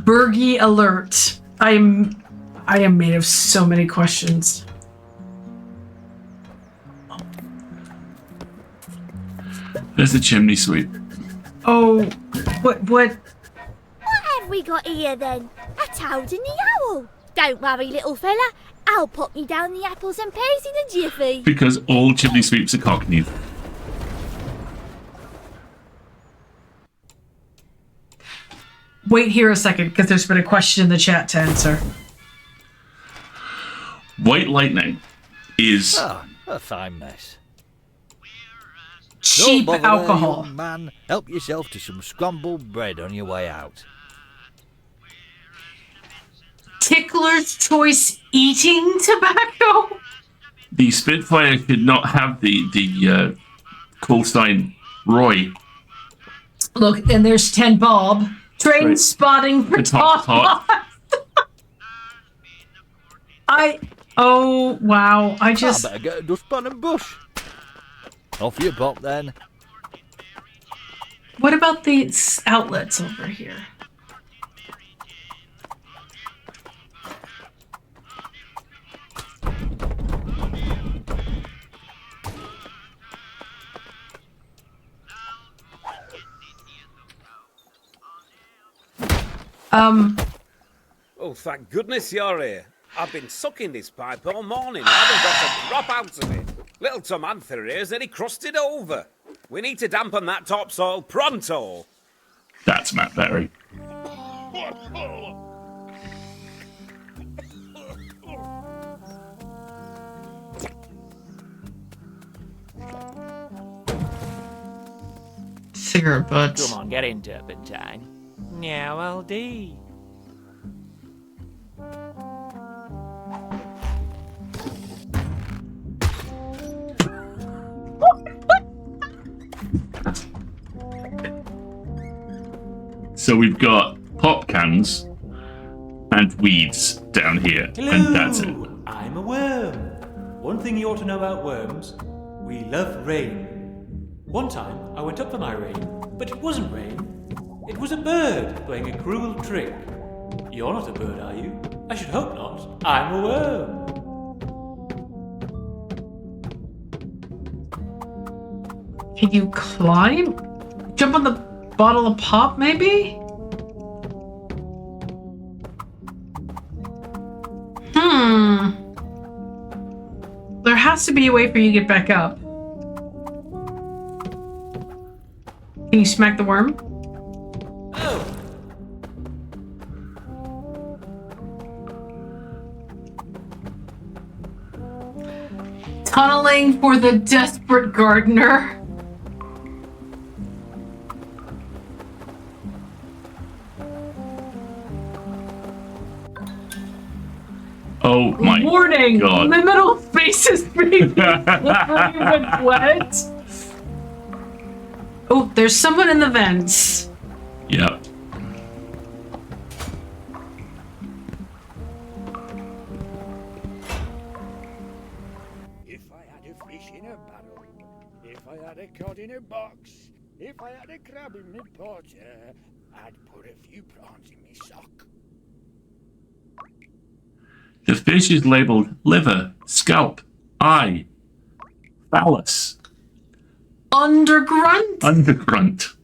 Bergie alert. I am made of so many questions. There's the chimney sweep. Oh, what? What have we got here then? A toad and the owl. Don't worry, little fella. I'll pop you down the apples and pears in a jiffy. Because all chimney sweeps are cockneys. Wait here a second, because there's been a question in the chat to answer. White lightning is Ah, a fine mess. Cheap Don't bother there, alcohol. young man, help yourself to some scrambled bread on your way out. Tickler's Choice eating tobacco? the Spitfire could not have the Colstein Roy. Look, and there's 10 Bob. Train Right. spotting for The top top. Oh, wow. I just... I better get a dustpan and brush. Off you pop then. What about the outlets over here? Oh, thank goodness you're here. I've been sucking this pipe all morning. I haven't got a drop out of it. Little Tomantha here has nearly crusted over. We need to dampen that topsoil pronto. That's Matt Berry. Cigarette butts. Come on, get in, Turpentine. Now I'll do. So we've got pop cans and weeds down here, and that's it. I'm a worm. One thing you ought to know about worms, we love rain. One time, I went up for my rain, but it wasn't rain. It was a bird playing a cruel trick. You're not a bird, are you? I should hope not. I'm a worm. Can you climb? Jump on the bottle of pop, maybe? There has to be a way for you to get back up. Can you smack the worm? Oh! Tunneling for the desperate gardener. Oh my Warning! God. Liminal spaces being with wet. Oh, there's someone in the vents. Yep. If I had a fish in a barrel, if I had a cod in a box, if I had a crab in my porter, I'd put a few prawns in my sock. The fish is labeled liver, scalp, eye, phallus, Undergrunt? undergrunt.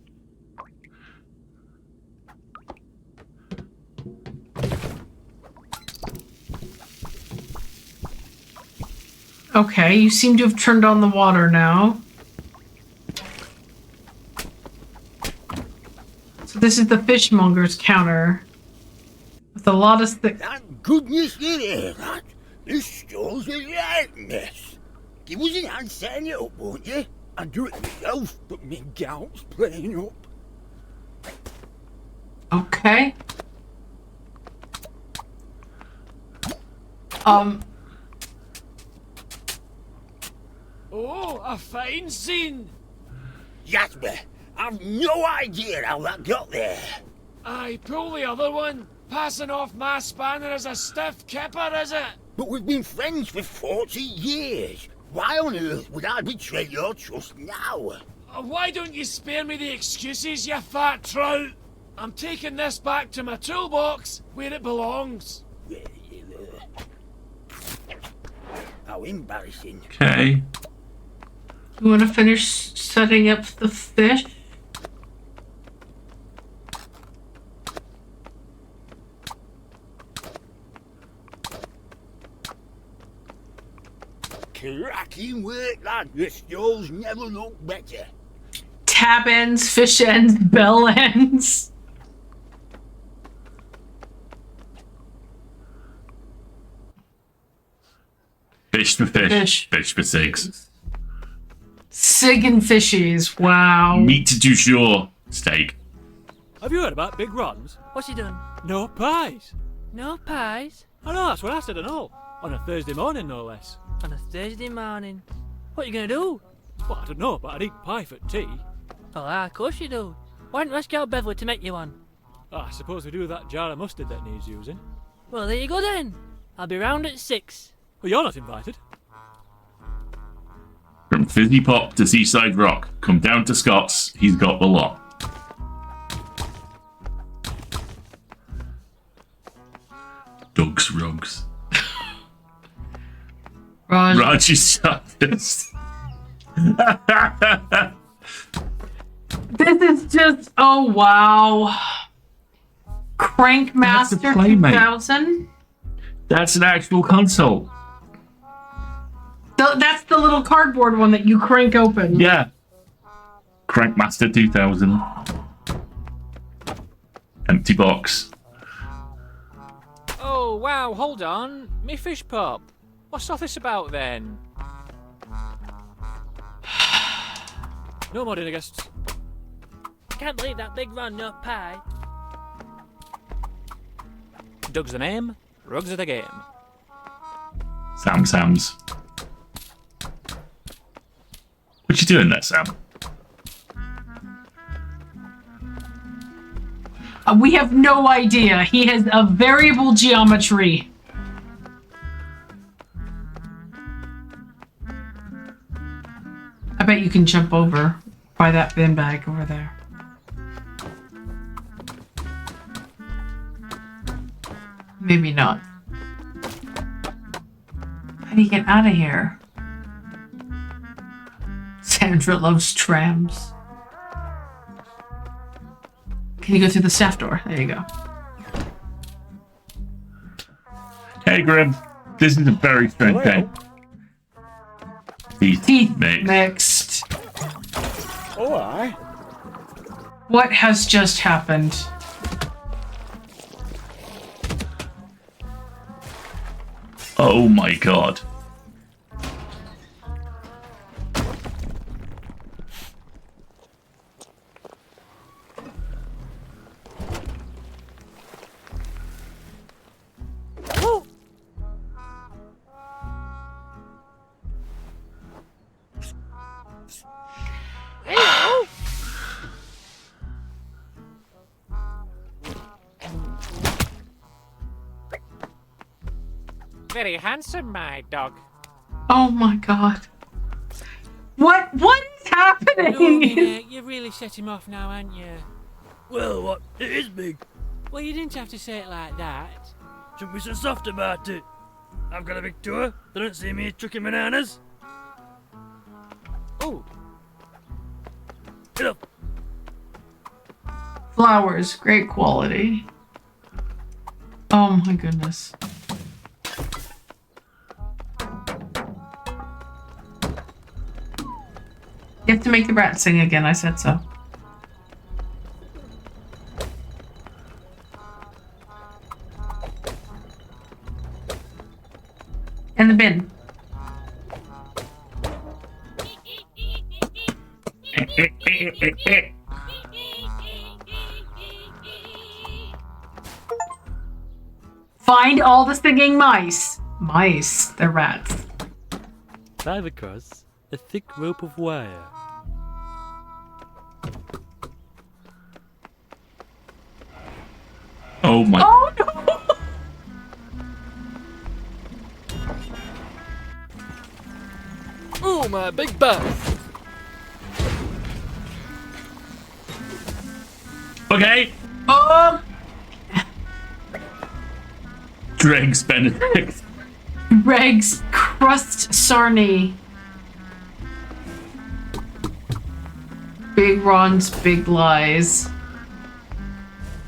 Okay, you seem to have turned on the water now. So this is the fishmonger's counter. With a lot of Thank goodness you're here, lad. This store's a right mess. Give us a hand setting it up, won't you? I'd do it myself, but my gout's playing up. Okay. Oh, a fine scene. Jasper, I've no idea how that got there. Aye, pull the other one. Passing off my spanner as a stiff kipper, is it? But we've been friends for 40 years. Why on earth would I betray your trust now? Why don't you spare me the excuses, you fat trout? I'm taking this back to my toolbox, where it belongs. How embarrassing. Okay. You want to finish setting up the fish? Cracking work, lad. The store's never looked better. Tab ends, fish ends, bell ends. Fish for fish. Fish. Fish for cigs. Sig and fishies, wow. Meat du jour. Steak. Have you heard about Big Ron's? What's he done? No pies. No pies? I know, that's what I said and all. On a Thursday morning, no less. On a Thursday morning. What you gonna do? Well, I don't know, but I'd eat pie for tea. Oh, of course you do. Why don't you ask out Beverly to make you one? I suppose we do that jar of mustard that needs using. Well, there you go then. I'll be round at 6. Well, you're not invited. From Fizzy Pop to Seaside Rock, come down to Scott's, he's got the lot. rugs. Raj. is sharpest. This is just, oh wow. Crankmaster That's a Playmate. 2000. That's an actual console. That's the little cardboard one that you crank open. Yeah. Crankmaster 2000. Empty box. Oh, wow, hold on. Me fish pop. What's all this about then? No more dinner guests. Can't believe that big round nut pie. Doug's the name, rugs are the game. Sam's. What you doing there, Sam? We have no idea. He has a variable geometry. I bet you can jump over by that bin bag over there. Maybe not. How do you get out of here? Sandra loves trams. Can you go through the staff door? There you go. Hey, Grim. This is a very strange day. Teeth mixed. Oh, aye. What has just happened? Oh my god. Very handsome, my dog. Oh my god. What is happening? No, Mina, you really set him off now, aren't you? Well, what? It is big. Well, you didn't have to say it like that. Shouldn't be so soft about it. I've got a big tour. They don't see me chucking bananas. Oh. Get up. Flowers, great quality. Oh my goodness. You have to make the rat sing again, I said so. And the bin. Find all the singing mice. Mice, they're rats. Climb across a thick rope of wire. Oh my. Oh no! Oh, my big butt! Okay. Dregs Benedict. Reg's crust sarnie. Big Ron's big lies.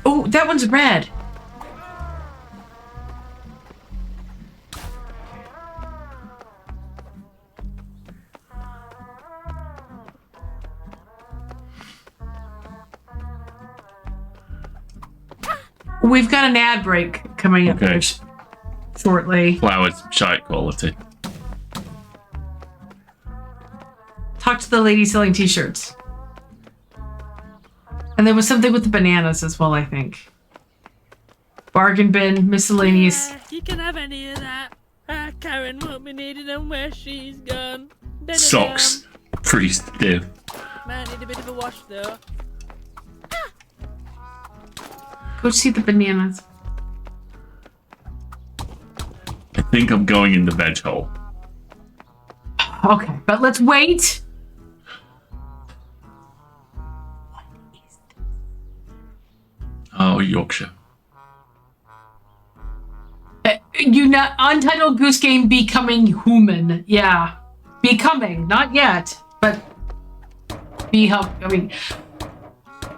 Oh, that one's red. We've got an ad break coming up Okay. shortly. Flowers, shite quality. Talk to the lady selling t-shirts. And there was something with the bananas as well, I think. Bargain bin, miscellaneous. Yeah, you can have any of that. Karen won't be needing them where she's gone. Da-da-dum. Socks. Priest div. Might need a bit of a wash though. Go see the bananas. I think I'm going in the veg hole. Okay, but let's wait. Oh, Yorkshire. Untitled Goose Game becoming human. Yeah. Becoming, not yet, but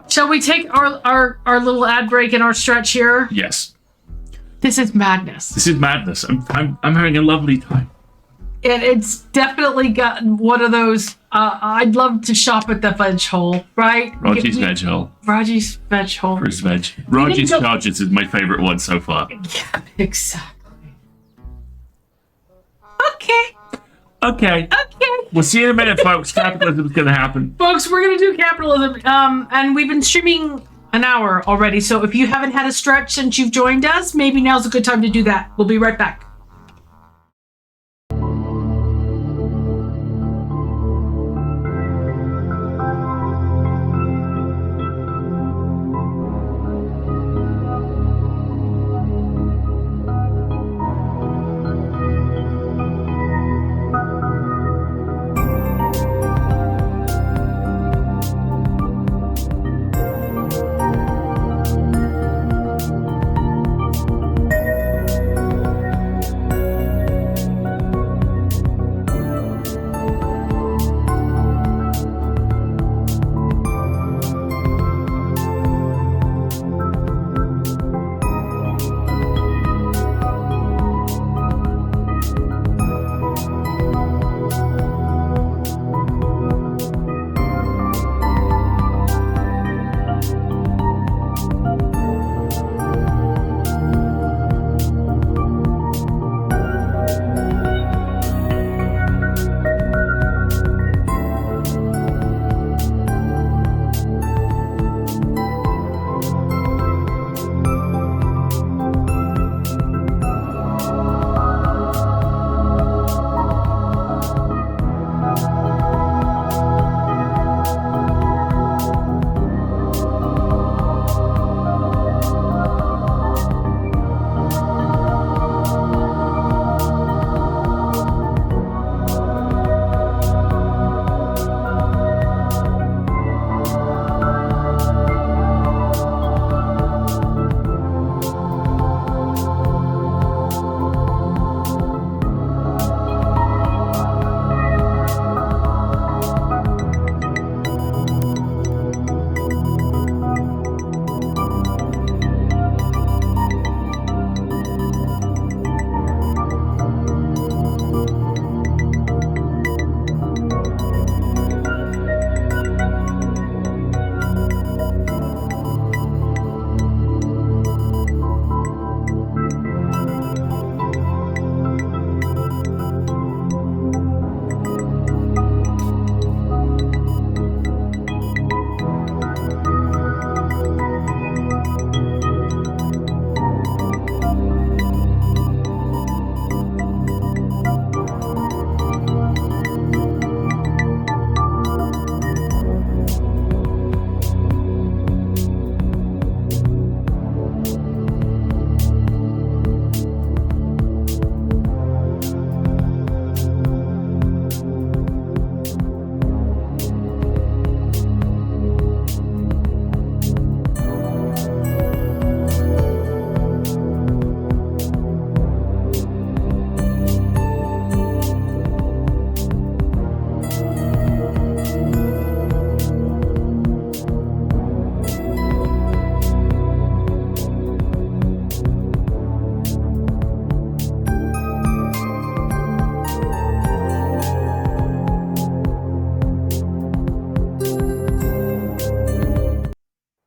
shall we take our little ad break and our stretch here? Yes. This is madness. This is madness. I'm having a lovely time. It's definitely gotten one of those. I'd love to shop at the veg hole, right? Raji's veg hole. Raji's veg hole. Chris veg. Raji's charges is my favorite one so far. Yeah, exactly. Okay. We'll see you in a minute, folks. Capitalism's gonna happen. Folks, we're gonna do capitalism. And we've been streaming an hour already. So if you haven't had a stretch since you've joined us, maybe now's a good time to do that. We'll be right back.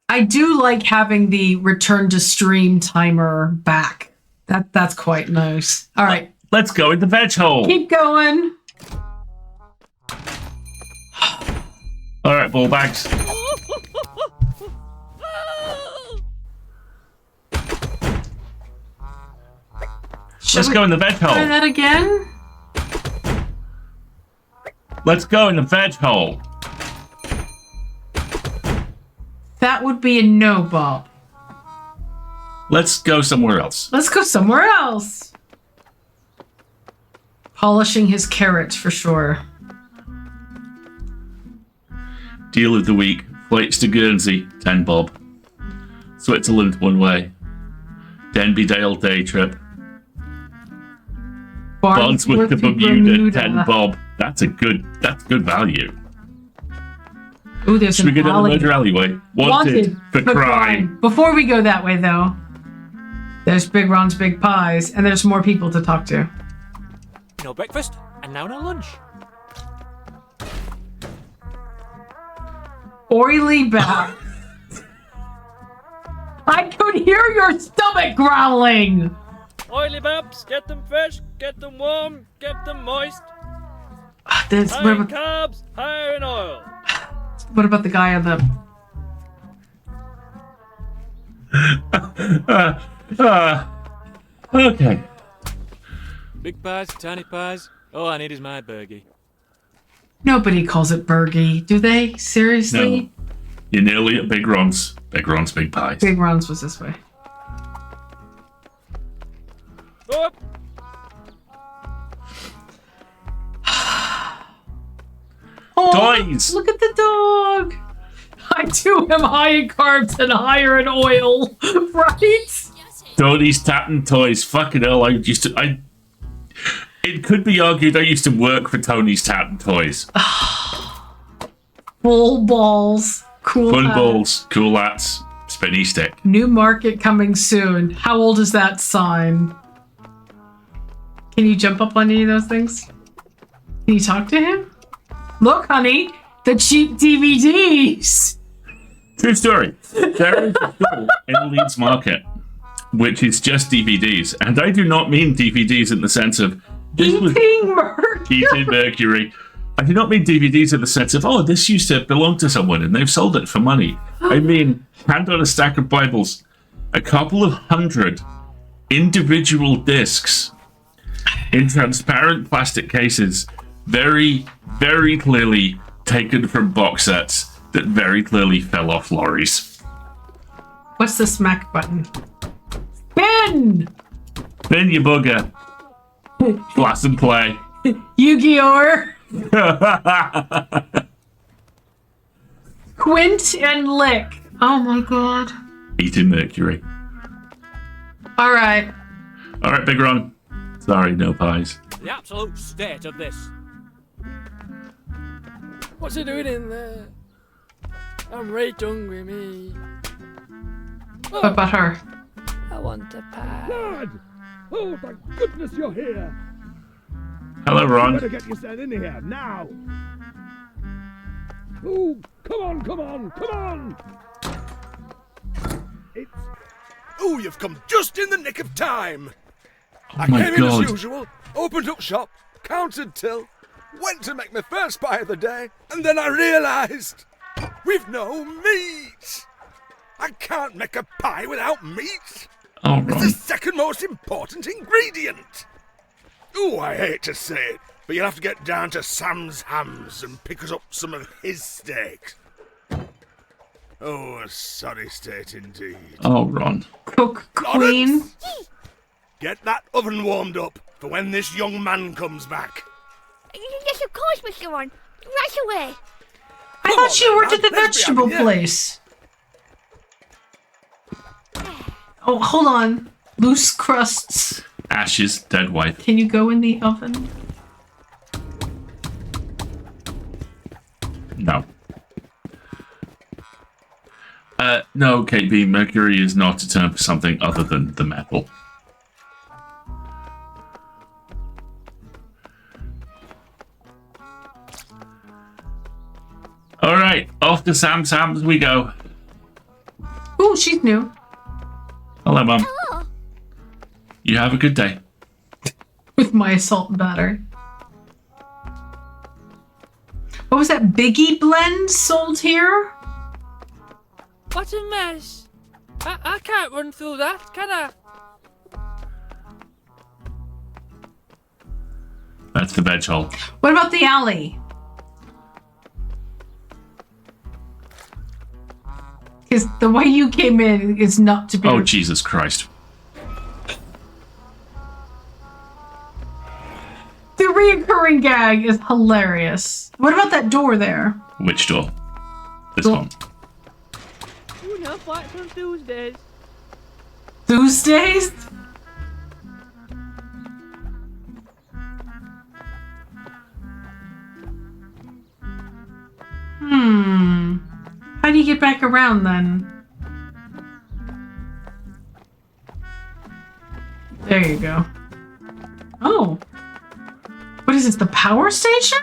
I do like having the return to stream timer back. That's quite nice. All right. Let's go in the veg hole. Keep going. All right, ball bags. Let's go in the veg hole. Try that again. Let's go in the veg hole. That would be a no, Bob. Let's go somewhere else. Let's go somewhere else. Polishing his carrots for sure. Deal of the week. Flights to Guernsey, 10 bob. Switzerland, one way. Denby Dale day trip. Barnsworth to Bermuda, 10 bob. That's good value. Ooh, there's Should we an go down the alley. murder alleyway? Wanted for crime. Before we go that way, though, there's Big Ron's Big Pies, and there's more people to talk to. No breakfast, and now no lunch. Oily back. I could hear your stomach growling. Oily babs, get them fresh, get them warm, get them moist. Higher in carbs, higher in oil. What about the guy on the... Okay. Big pies, tiny pies. All I need is my burgie. Nobody calls it Bergie, do they? Seriously? No. You're nearly at Big Ron's. Big Ron's Big Pies. Big Ron's was this way. Oh. Oh, Toys! Look at the dog. I too am high in carbs and higher in oil, right? Tony's Tatton Toys. Fucking hell, it could be argued I used to work for Tony's Tatton Toys. Full balls. Cool Fun hat. balls, cool hats, spinny stick. New market coming soon. How old is that sign? Can you jump up on any of those things? Can you talk to him? Look, honey, the cheap DVDs. True story. There is a store in Leeds Market, which is just DVDs. And I do not mean DVDs in the sense of... Eating Mercury. I do not mean DVDs in the sense of, oh, this used to belong to someone and they've sold it for money. I mean, hand on a stack of Bibles, a couple of 100 individual discs in transparent plastic cases, very, very clearly taken from box sets that very clearly fell off lorries. What's the smack button? Spin! Spin, you bugger. Blast and play. Yu-Gi-Oh! Quint and Lick. Oh my god. Eating Mercury. Alright. Alright, Big Ron. Sorry, no pies. The absolute state of this. What's he doing in there? I'm right hungry, me. What about her? I want a pie. Lad! Oh, thank goodness you're here! Hello, Ron. You better get yourself in here, now! Oh, come on, come on, come on! It's... Oh, you've come just in the nick of time! Oh I my came in God. as usual, opened up shop, counted till, went to make my first pie of the day, and then I realised we've no meat! I can't make a pie without meat! Oh, It's the second most important ingredient! Oh, I hate to say it, but you'll have to get down to Sam's Hams and pick us up some of his steaks. Oh, a sorry state indeed. Oh, Ron. Cook Queen. Get that oven warmed up for when this young man comes back. Yes, of course, Mr. Ron. Right away. I thought you worked at the vegetable place. Oh, hold on. Loose crusts. Ashes, dead wife. Can you go in the oven? No. No, KB, Mercury is not a term for something other than the metal. Alright, off to Sam's Hams we go. Ooh, she's new. Hello, Mum. Hello. You have a good day. With my assault and batter. What was that Biggie blend sold here? What a mess. I can't run through that, can I? That's the veg hole. What about the alley? Because the way you came in is not to be... Oh, Jesus Christ. The reoccurring gag is hilarious. What about that door there? Which door? This one. You know, fights on Tuesdays. Tuesdays? How do you get back around then? There you go. Oh. What is this, the power station?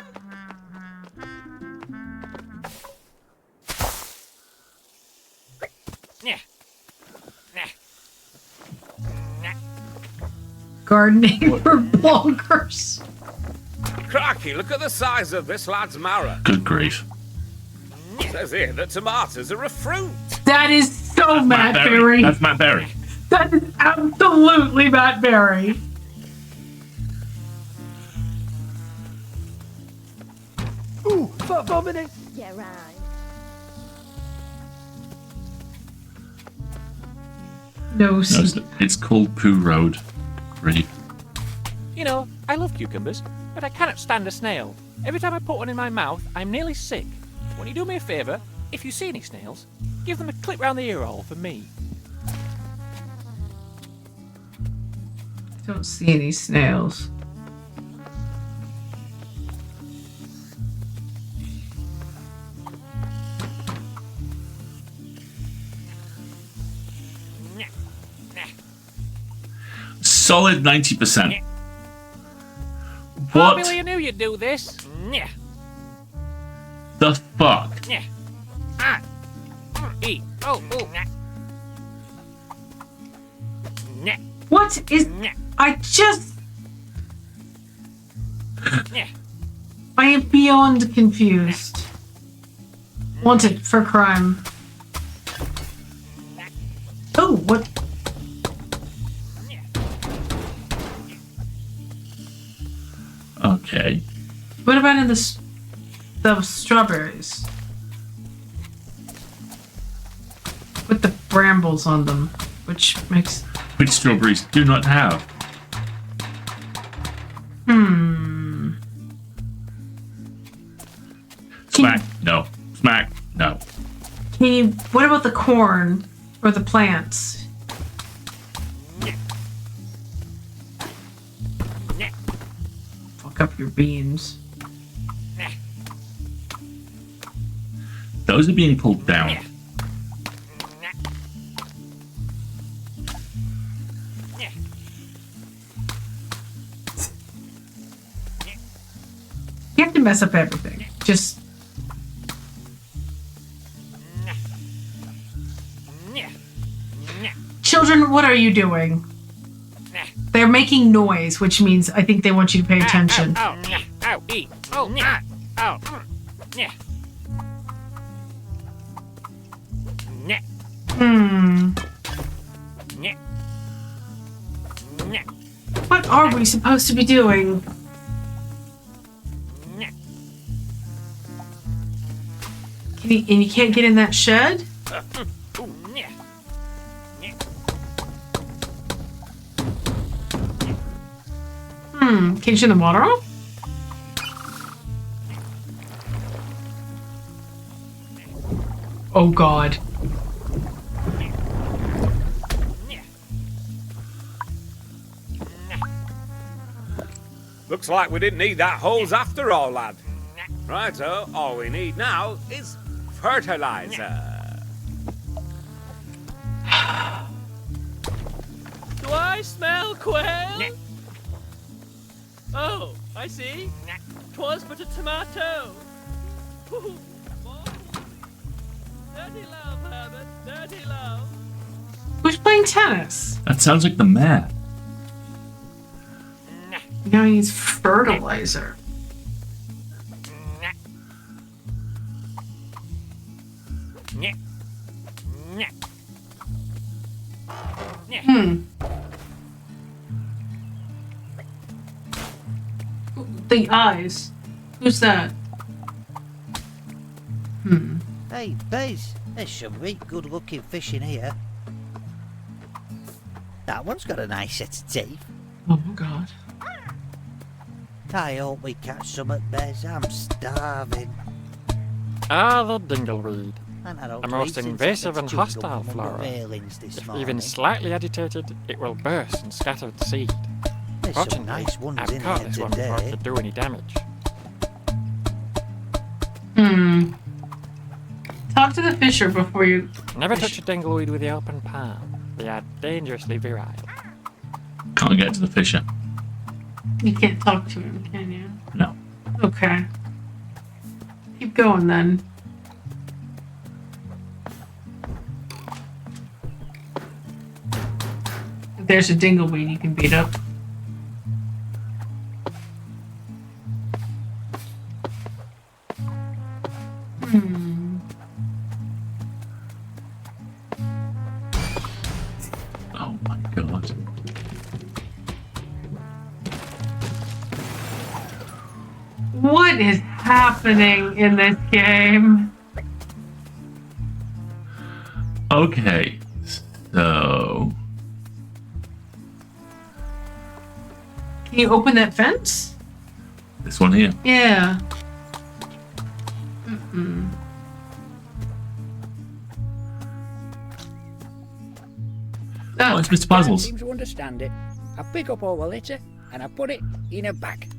Gardening for bloggers. Cracky, look at the size of this lad's marrow. Good grief. It says here that tomatoes are a fruit. That is so Matt Berry. That's Matt Berry. That is absolutely Matt Berry. Ooh, vomiting. Yeah, right. No, it's called Poo Road. Really. You know, I love cucumbers, but I cannot stand a snail. Every time I put one in my mouth, I'm nearly sick. Won't you do me a favour? If you see any snails, give them a clip round the ear hole for me. Don't see any snails. Solid 90%. Oh, What Billy, I knew you'd do this. the fuck? Eat. Oh. What is... I just... I am beyond confused. Wanted for crime. Oh, what... Okay. What about in the strawberries? With the brambles on them, which makes... Which strawberries do not have. Smack, no. Smack, no. Can you... What about the corn? Or the plants? Fuck up your beans. Those are being pulled down. You have to mess up everything. Just... Children, what are you doing? They're making noise, which means I think they want you to pay attention. Eat. Oh. What are we supposed to be doing? And you can't get in that shed? Can you turn the water off? Oh god. Looks like we didn't need that hose after all, lad. Right, so all we need now is fertilizer. Do I smell quail? Oh, I see. 'Twas but a tomato. Dirty love, Herbert. Dirty love. Who's playing tennis? That sounds like the mayor. Now he needs fertilizer. The eyes. Who's that? Hey, Bez, there's some really good-looking fish in here. That one's got a nice set of teeth. Oh my god. I hope we catch some at Bez. I'm starving. The dingleweed. And I don't A most treat invasive and insects hostile chewing up flower. my railings this If morning. even slightly agitated, it will burst and scatter the seed. There's some Fortunately, nice ones I've in caught here this one before it today. could do any damage. talk to the fisher before you... Never touch a dingleweed with the open palm. They are dangerously virile. Can't get to the fisher. You can't talk to him, can you? No. Okay. Keep going then. If there's a dingleweed you can beat up. Oh my god. What is happening in this game? Okay, so... Can you open that fence? This one here. Yeah. Mm-mm. Oh, it's Mr. Puzzles. Seem to understand it. I pick up all the litter and I put it in a bag.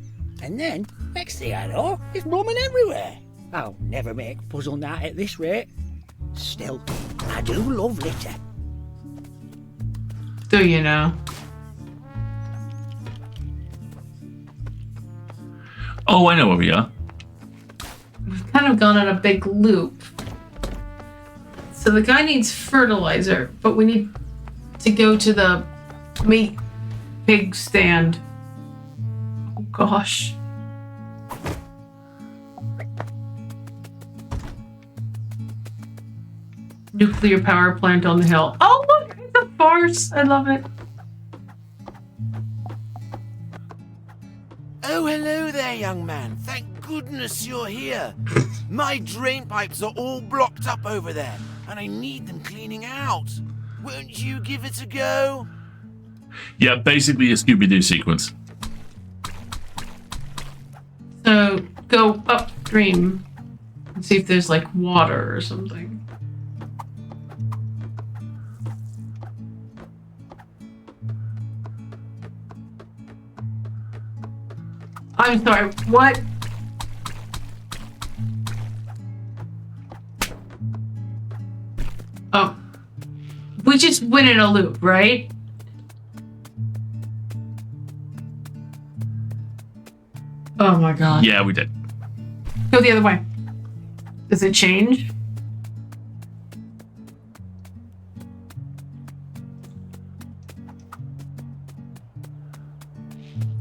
And then, next thing I know, it's blooming everywhere. I'll never make puzzle night at this rate. Still, I do love litter. Do you know? Oh, I know where we are. We've kind of gone on a big loop. So the guy needs fertilizer, but we need to go to the meat pig stand. Oh gosh. Nuclear power plant on the hill. Oh look, it's a farce. I love it. Oh, hello there, young man. Thank goodness you're here. My drain pipes are all blocked up over there, and I need them cleaning out. Won't you give it a go? Yeah, basically a Scooby-Doo sequence. So go upstream and see if there's like water or something. I'm sorry, what? Oh. We just went in a loop, right? Oh my god. Yeah, we did. Go the other way. Does it change?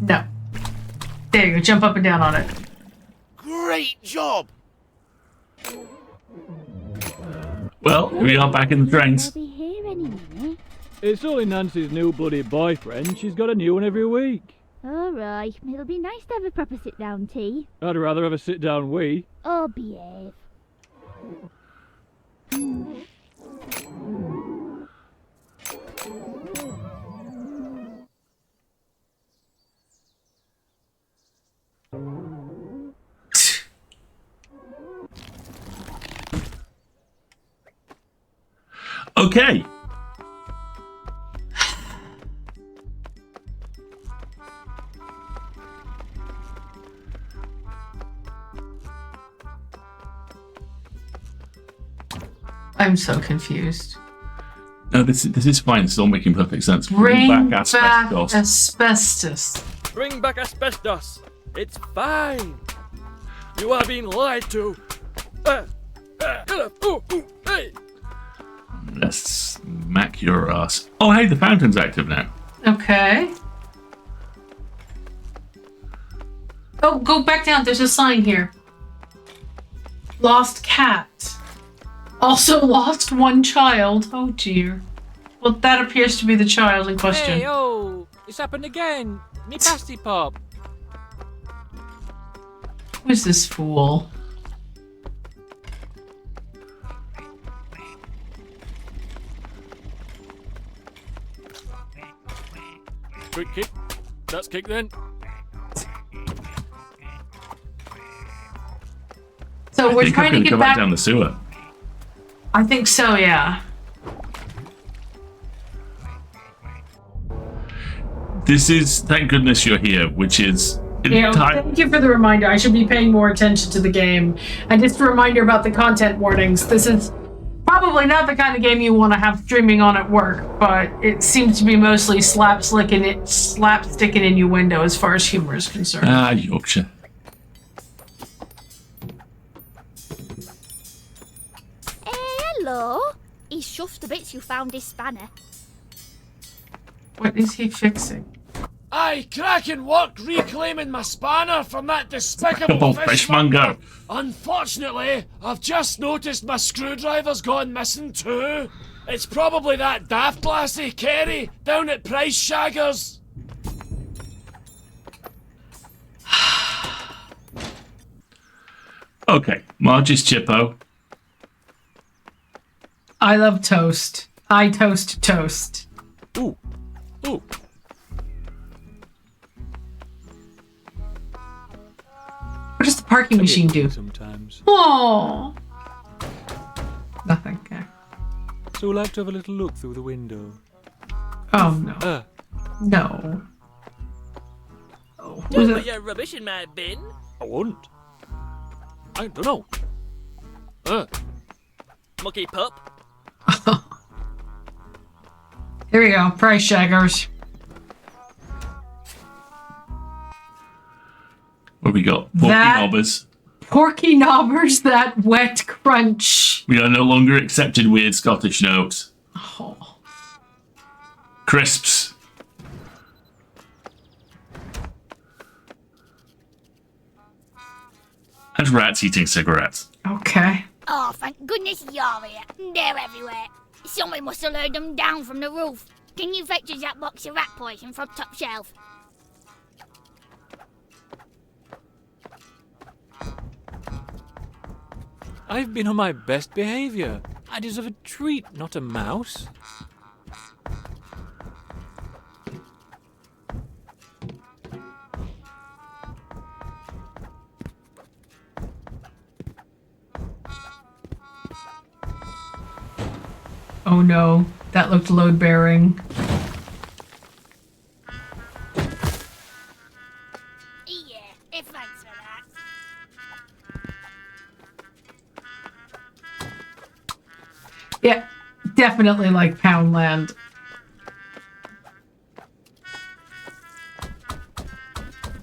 No. There you go, jump up and down on it. Great job! Well, we are back in the trains. I'll be here any minute. It's only Nancy's new bloody boyfriend. She's got a new one every week. Alright, it'll be nice to have a proper sit-down tea. I'd rather have a sit-down wee. Oh, behave. Okay. I'm so confused. No, this is fine. It's all making perfect sense. Bring back asbestos. asbestos. Bring back asbestos. It's fine. You are being lied to. Hey. Let's smack your ass. Oh, hey, the fountain's active now. Okay. Oh, go back down. There's a sign here. Lost cat. Also lost one child. Oh dear. Well, that appears to be the child in question. Hey, oh, it's happened again. Me pasty pop. Who is this fool? Quick kick. That's kick then. So I we're think trying I'm to gonna get go back. down the sewer. I think so, yeah. This is Thank Goodness You're Here, which is Thank you for the reminder. I should be paying more attention to the game. And just a reminder about the content warnings. This is probably not the kind of game you want to have streaming on at work, but it seems to be mostly slapsticking innuendo as far as humor is concerned. Yorkshire. Hello. He's chuffed to bits you found his spanner. What is he fixing? Aye, cracking work reclaiming my spanner from that despicable fishmonger. Unfortunately, I've just noticed my screwdriver's gone missing too. It's probably that daft lassie, Kerry, down at Price Shaggers. Okay, Marge's Chippo. I love toast. I toast toast. Ooh. Ooh. What does the parking machine do? Sometimes. Oh. Nothing. Okay. So we'll have to have a little look through the window. Oh no. No. Oh, Don't put your rubbish in my bin. I won't. I don't know. Mucky pup. Here we go. Price Shaggers. What we got? Porky Knobbers. Porky Knobbers, that wet crunch. We are no longer accepted weird Scottish notes. Oh. Crisps. And rats eating cigarettes. Okay. Oh, thank goodness you're here. They're everywhere. Somebody must have lured them down from the roof. Can you fetch us that box of rat poison from top shelf? I've been on my best behaviour. I deserve a treat, not a mouse. Oh no, that looked load bearing. Yeah, thanks for that. Yeah, definitely like Poundland.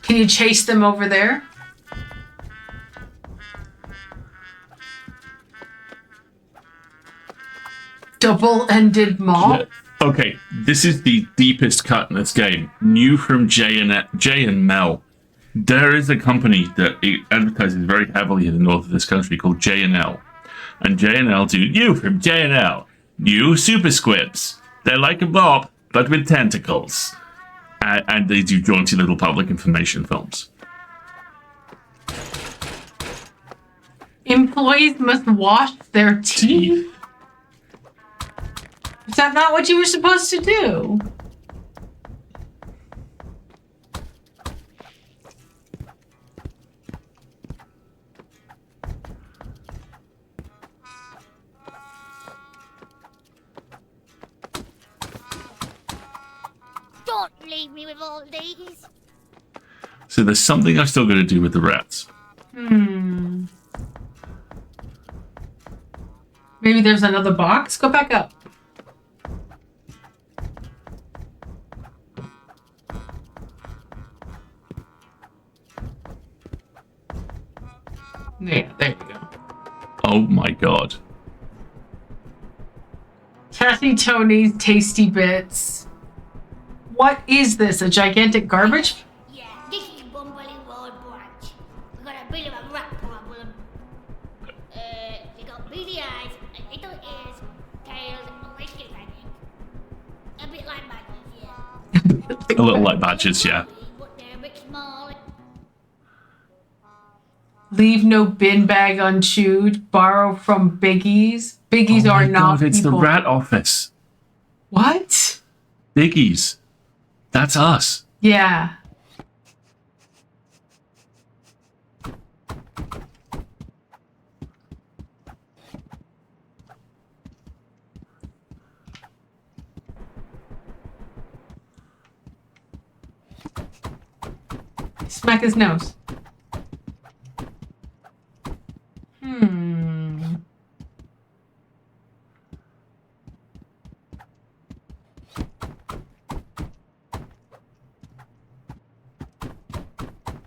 Can you chase them over there? Double-ended mop? Okay, this is the deepest cut in this game. New from Jay and Mel. There is a company that advertises very heavily in the north of this country called J&L. And J&L do new from J&L. New Super Squibs. They're like a Bob, but with tentacles. And they do jaunty little public information films. Employees must wash their teeth? Is that not what you were supposed to do? Don't leave me with all these. So there's something I've still got to do with the rats. Maybe there's another box? Go back up. Yeah, there you go. Oh my god. Kathy Tony's Tasty Bits. What is this? A gigantic garbage? Yeah, this is Bumbling Road Branch. We've got a bit of a rat problem. They got beady eyes, and little ears, tails, and whiskers, I think. A bit like badgers, yeah. A little like badgers, yeah. But they're a bit small. Leave no bin bag unchewed. Borrow from Biggies. Biggies Oh are my not god, it's people. the rat office. What? Biggies. That's us. Yeah. Smack his nose.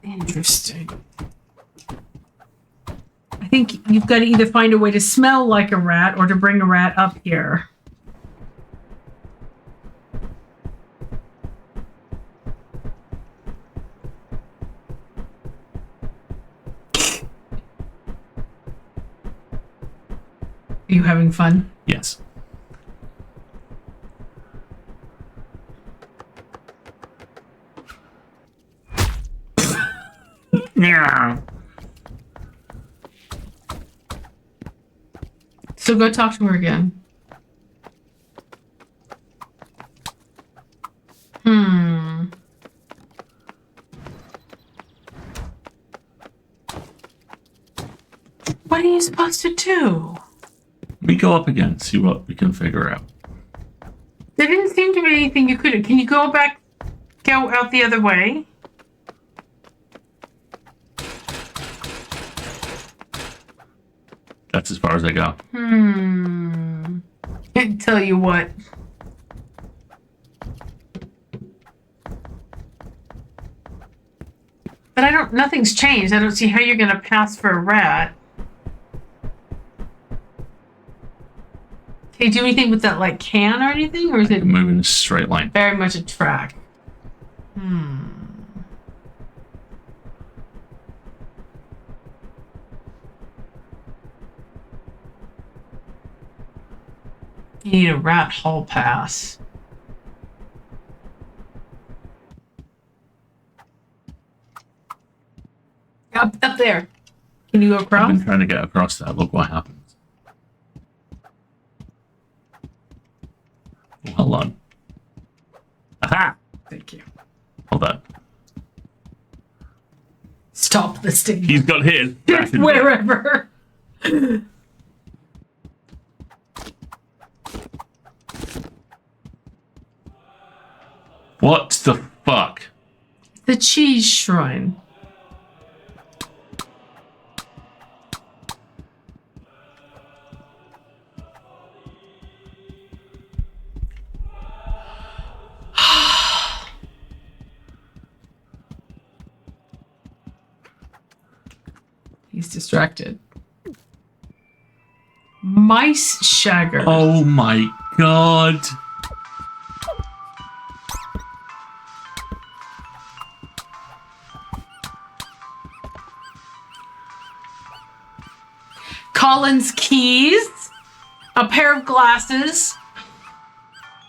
Interesting. I think you've got to either find a way to smell like a rat or to bring a rat up here. Are you having fun? Yes. Yeah. So go talk to her again. What are you supposed to do? We go up again, see what we can figure out. There didn't seem to be anything you could. Can you go out the other way? That's as far as I go. Can't tell you what. But nothing's changed. I don't see how you're gonna pass for a rat. Can you do anything with that, like, can or anything? Or is it move in a straight line? Very much a track. You need a rat hall pass. Up there. Can you go across? I've been trying to get across that. Look what happens. Oh, hold on. Aha! Thank you. Hold on. Stop the stigma. He's got his. Wherever. What the fuck? The cheese shrine. He's distracted. Mice shagger. Oh my god. Colin's keys. A pair of glasses.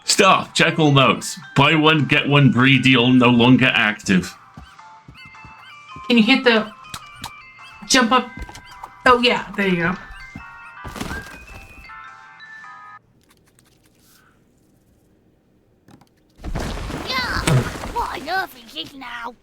Stop. Check all notes. Buy one, get one free deal no longer active. Can you hit the jump up? Oh yeah, there you go. What on earth is this now?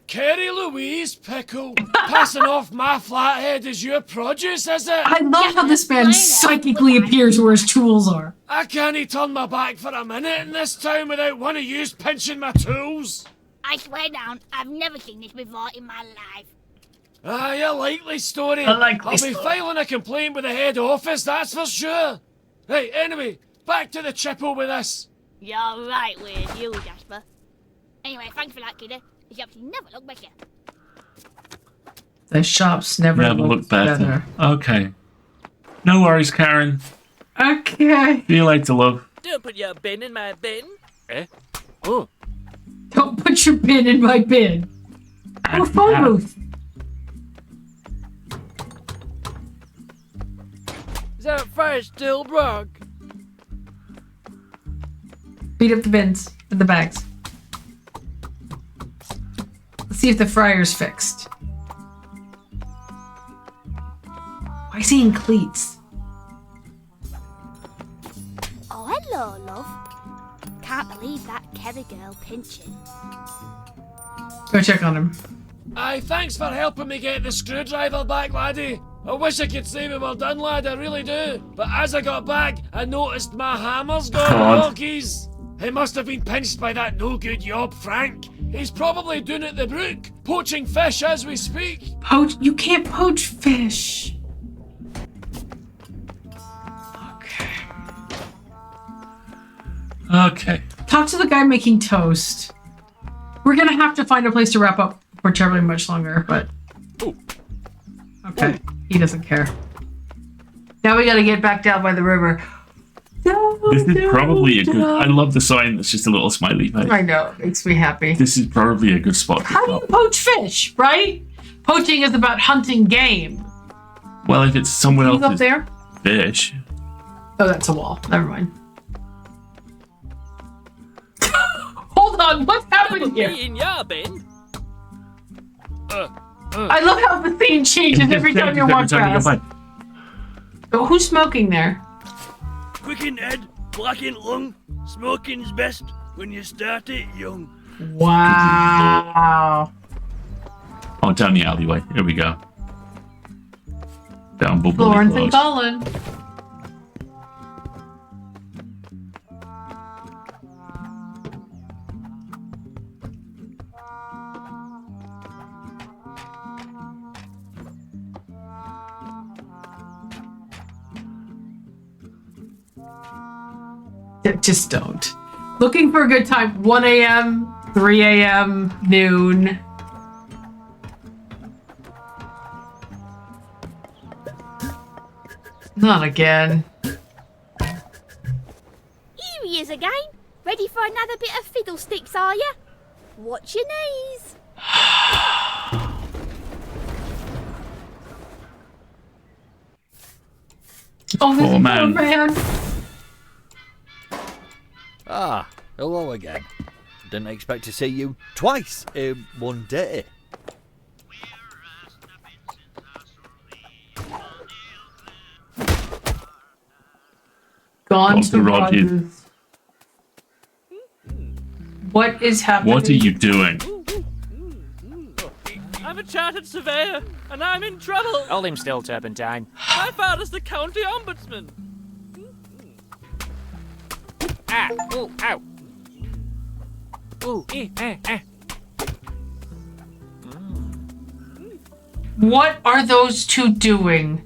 Carrie Louise Pickle, passing off my flathead as your produce, is it? I love how this man psychically appears where his tools are. I can't turn my back for a minute in this town without one of yous pinching my tools. I swear down, I've never seen this before in my life. Aye, a likely story. A likely I'll story. be filing a complaint with the head office, that's for sure. Right, anyway, back to the chipple with this. You're right with you, Jasper. Anyway, thanks for that, kiddo. The shops never look better. The shops never look better. Okay. No worries, Karen. Okay. See you later, love. Don't put your bin in my bin. Eh? Oh. Don't put your bin in my bin. Or phone booth. Is that fire still broke? Beat up the bins and the bags. Let's see if the fryer's fixed. Why is he in cleats? Oh, hello, love. Can't believe that Kerry girl pinching. Go check on him. Aye, thanks for helping me get the screwdriver back, laddie. I wish I could say we were done, lad, I really do. But as I got back, I noticed my hammer's gone. God. Honkies. He must have been pinched by that no-good yob, Frank. He's probably down at the brook, poaching fish as we speak. Poach? You can't poach fish. Okay. Talk to the guy making toast. We're gonna have to find a place to wrap up for terribly much longer, but... Okay, he doesn't care. Now we gotta get back down by the river. This is probably a good... I love the sign that's just a little smiley face. I know, it makes me happy. This is probably a good spot to How do you poach fish, right? Poaching is about hunting game. Well, if it's someone Can you go up else's there? fish. Oh, that's a wall. Never mind. Hold on, what's happening here? In your bin. I love how the scene changes every time you walk past. Oh, who's smoking there? Quick in head, black in lung. Smoking's best when you start it young. Wow. Oh, down the alleyway. Here we go. Down Bubbly Florence and Close. Colin. Just don't. Looking for a good time. 1 a.m., 3 a.m., noon. Not again. Here he is again. Ready for another bit of fiddlesticks, are you? Watch your knees. Oh, this Poor man. poor man. Ah, hello again. Didn't expect to see you twice in one day. Gone Lost to the Rogers. Rogers. What is happening? What are you doing? I'm a chartered surveyor, and I'm in trouble. Hold him still, Turpentine. My father's the county ombudsman. Ah! Ooh! Ow! Ooh! What are those two doing?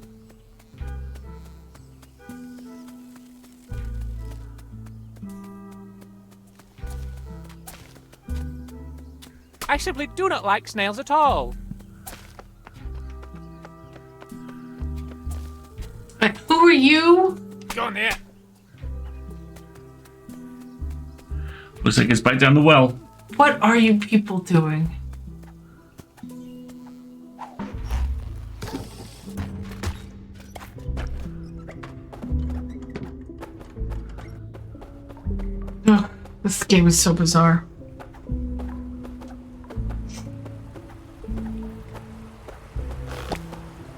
I simply do not like snails at all. Who are you? Go on here. Looks like it's back down the well. What are you people doing? Oh, this game is so bizarre.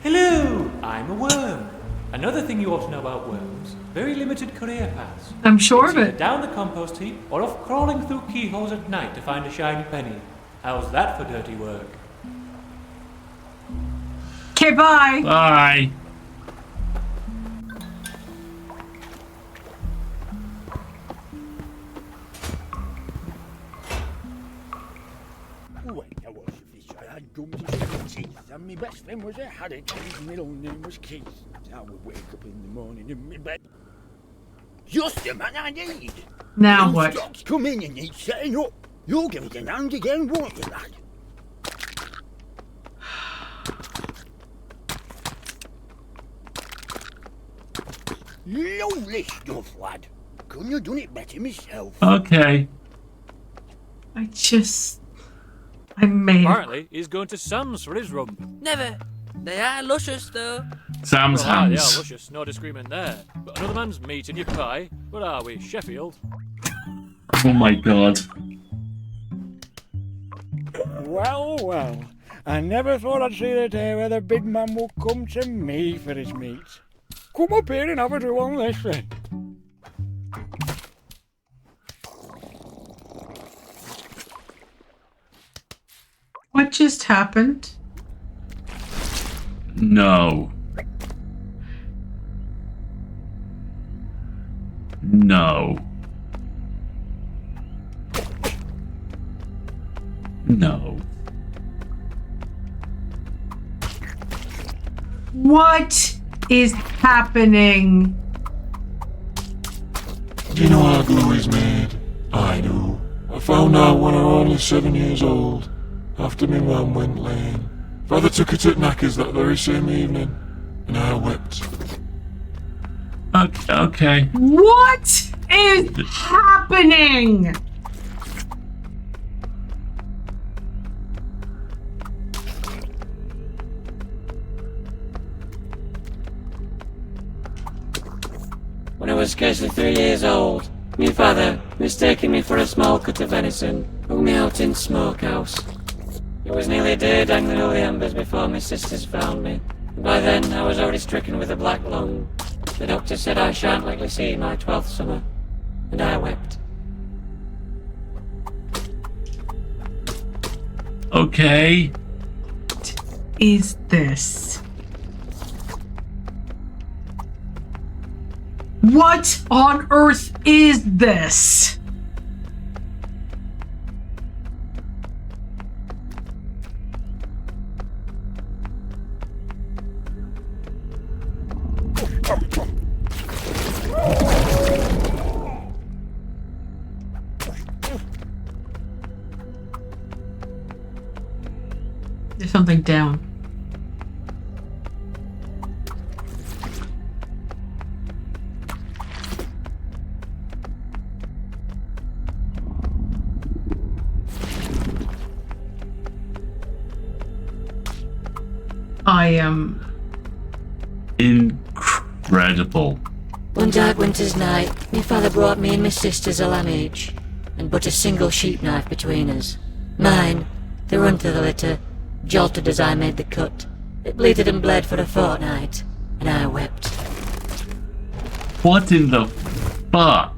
Hello, I'm a worm. Another thing you ought to know about worms, very limited career paths. I'm sure It's of either it. down the compost heap or off crawling through keyholes at night to find a shiny penny. How's that for dirty work? Okay, bye. Bye. When I was a fish, I had gums and teeth, and my best friend was a haddock, and his middle name was Keith. I would wake up in the morning in my bed. Just the man I need. Now When what? stocks come in and need setting up, you'll give it an hand again, won't you, lad? Lovely stuff, lad. Couldn't have done it better myself. Okay. I made it. Apparently, he's going to Sam's for his rum. Never. They are luscious, though. Sam's Well, aye, they are hands. luscious, no disagreement there. But another man's meat in your pie. Where are we? Sheffield? Oh my god. Well, well. I never thought I'd see the day where the big man will come to me for his meat. Come up here and have a do on this then. What just happened? No. No. No. What is happening? Do you know how glue is made? I do. I found out when I was only 7 years old, after my mum went lame. Father took her to Knackers that very same evening, and I wept. Okay. What is happening? When I was scarcely 3 years old, my father, mistaking me for a small cut of venison, hung me out in smokehouse. It was nearly a day dangling over the embers before my sisters found me. And by then I was already stricken with a black lung. The doctor said I shan't likely see my 12th summer, and I wept. Okay. What is this? What on earth is this? There's something down. I am incredible. One dark winter's night, my father brought me and my sisters a lamb each, and but a single sheep knife between us. Mine, the run to the litter, jolted as I made the cut. It bleated and bled for a fortnight, and I wept. What in the fuck?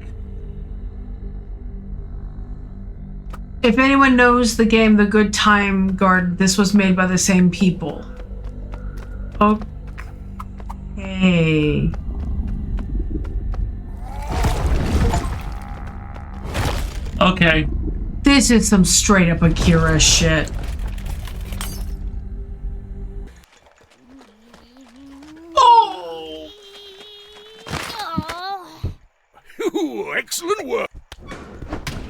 If anyone knows the game The Good Time Guard, this was made by the same people. Okay. Okay. This is some straight up Akira shit. Oh! Ooh, excellent work.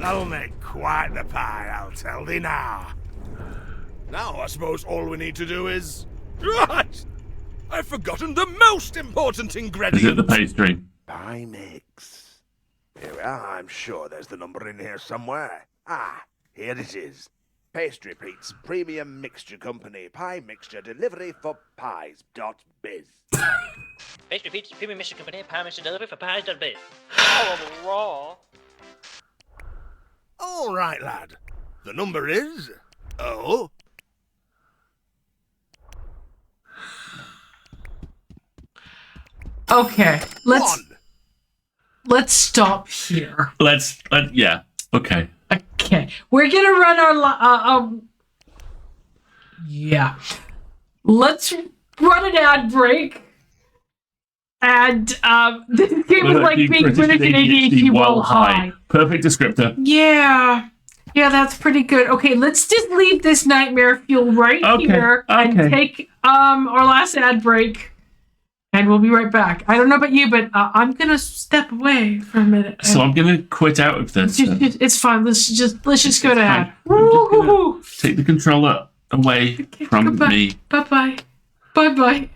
That'll make quite the pie, I'll tell thee now. Now I suppose all we need to do is... Right! I've forgotten the most important ingredient. Is it the pastry? Pie mix. Here we are. I'm sure there's the number in here somewhere. Ah, here it is. Pastry Pete's Premium Mixture Company. Pie mixture delivery for pies.biz. Pastry Pete's Premium Mixture Company. Pie mixture delivery for pies.biz. Raw. All right, lad. The number is... Oh... Okay, let's stop here. Yeah. Okay. Okay, we're gonna run our yeah. Let's run an ad break. And this game is like being British and ADHD while high. Perfect descriptor. Yeah, that's pretty good. Okay, let's just leave this nightmare fuel right here and take our last ad break. And we'll be right back. I don't know about you, but I'm gonna step away for a minute. So I'm gonna quit out of this. It's fine. Let's just go to ad. Take the controller away from me. Bye bye. Bye bye.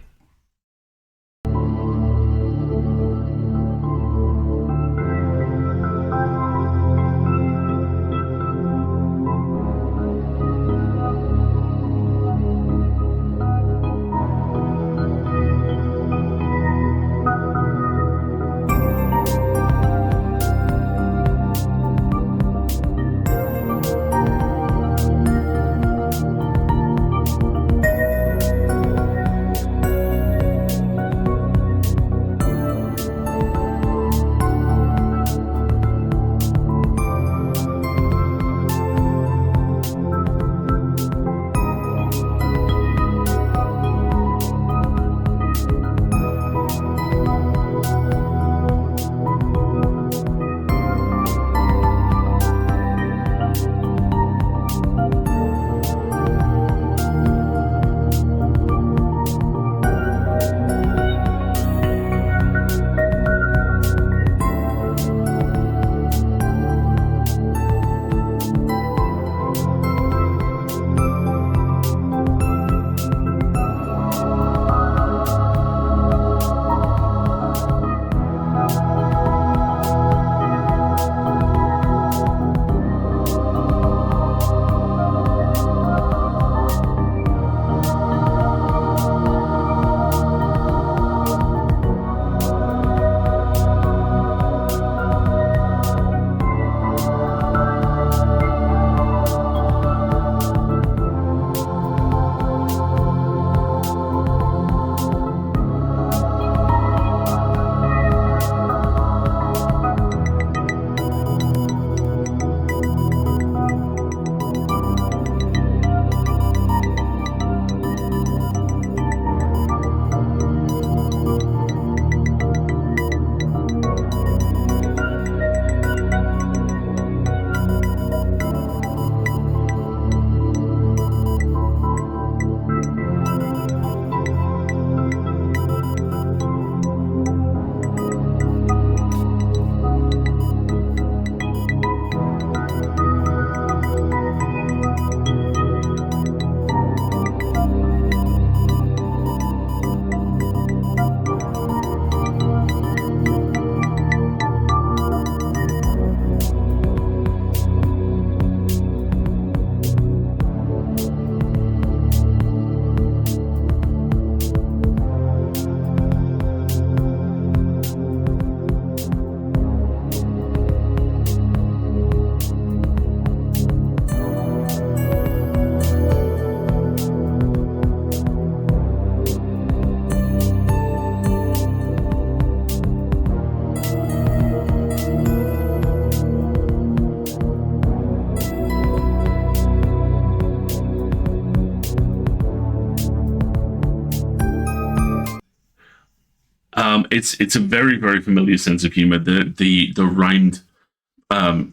it's a very, very familiar sense of humor. The rhymed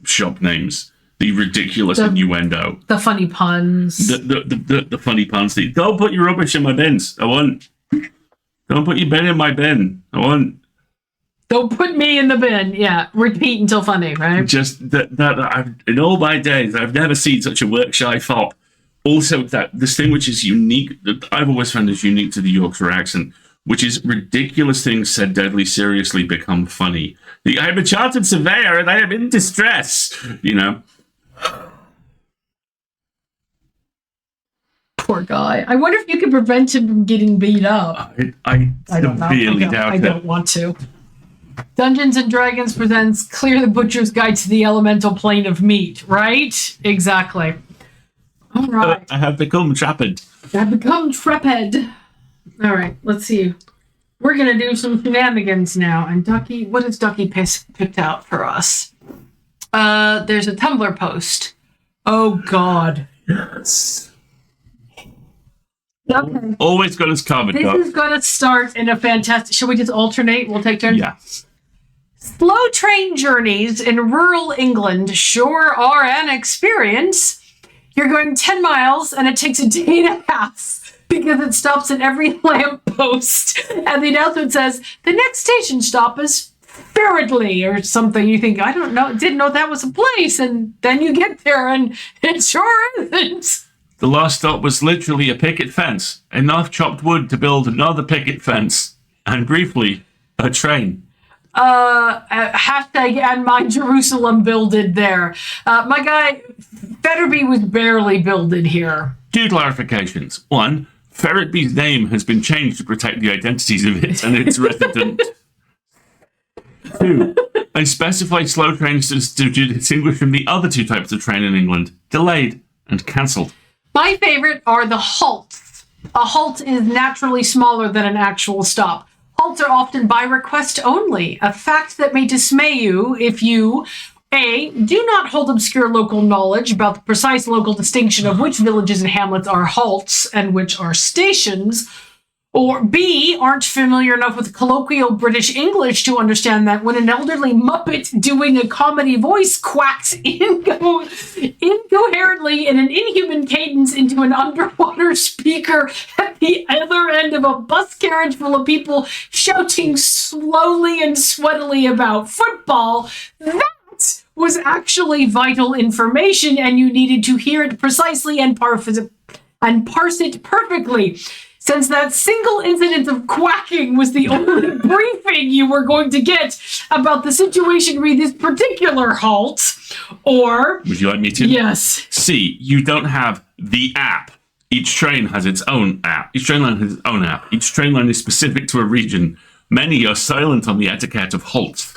shop names, the ridiculous innuendo, the funny puns, the funny puns. Don't put your rubbish in my bins. I want. Don't put your bin in my bin. I want. Don't put me in the bin. Yeah, repeat until funny, right? Just that in all my days, I've never seen such a work-shy fop. Also, this thing which is unique, that I've always found is unique to the Yorkshire accent, which is ridiculous things said deadly seriously become funny. I'm a chartered surveyor and I am in distress. You know. Poor guy. I wonder if you could prevent him from getting beat up. I don't severely doubt it. I don't want to. Dungeons and Dragons presents Clear the Butcher's Guide to the Elemental Plane of Meat, right? Exactly. All right. I have become trepid. I've become trepid. All right, let's see. We're going to do some shenanigans now. And Ducky, what has Ducky picked out for us? There's a Tumblr post. Oh, God. Yes. Okay. Always got us covered. This is going to start in a fantastic... Shall we just alternate? We'll take turns? Yes. Slow train journeys in rural England sure are an experience. You're going 10 miles and it takes a day and a half because it stops at every lamppost. And the announcement says, the next station stop is Ferretley or something. You think, I don't know, didn't know that was a place. And then you get there and it sure isn't. The last stop was literally a picket fence, enough chopped wood to build another picket fence, and briefly, a train. Hashtag and my Jerusalem builded there. My guy, Fetterby was barely builded here. 2 clarifications. 1, Ferretby's name has been changed to protect the identities of it and its resident. 2, a specified slow train is to distinguish from the other 2 types of train in England, delayed and cancelled. My favorite are the halts. A halt is naturally smaller than an actual stop. Halts are often by request only, a fact that may dismay you if you, A, do not hold obscure local knowledge about the precise local distinction of which villages and hamlets are halts and which are stations, or B, aren't familiar enough with colloquial British English to understand that when an elderly Muppet doing a comedy voice quacks incoherently in an inhuman cadence into an underwater speaker at the other end of a bus carriage full of people shouting slowly and sweatily about football, that was actually vital information and you needed to hear it precisely and parse it perfectly. Since that single incident of quacking was the only briefing you were going to get about the situation re this particular halt, or... Would you like me to? Yes. C, you don't have the app. Each train has its own app. Each train line has its own app. Each train line is specific to a region. Many are silent on the etiquette of halts.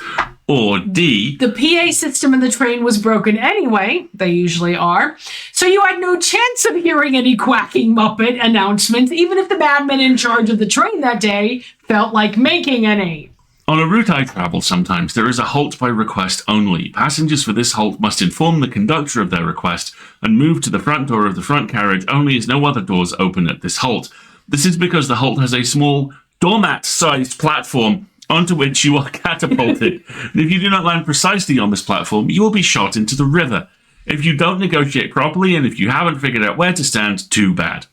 Or D, the PA system in the train was broken anyway. They usually are. So you had no chance of hearing any quacking Muppet announcements, even if the madman in charge of the train that day felt like making any. On a route I travel sometimes, there is a halt by request only. Passengers for this halt must inform the conductor of their request and move to the front door of the front carriage only as no other doors open at this halt. This is because the halt has a small doormat-sized platform onto which you are catapulted. And if you do not land precisely on this platform, you will be shot into the river. If you don't negotiate properly and if you haven't figured out where to stand, too bad.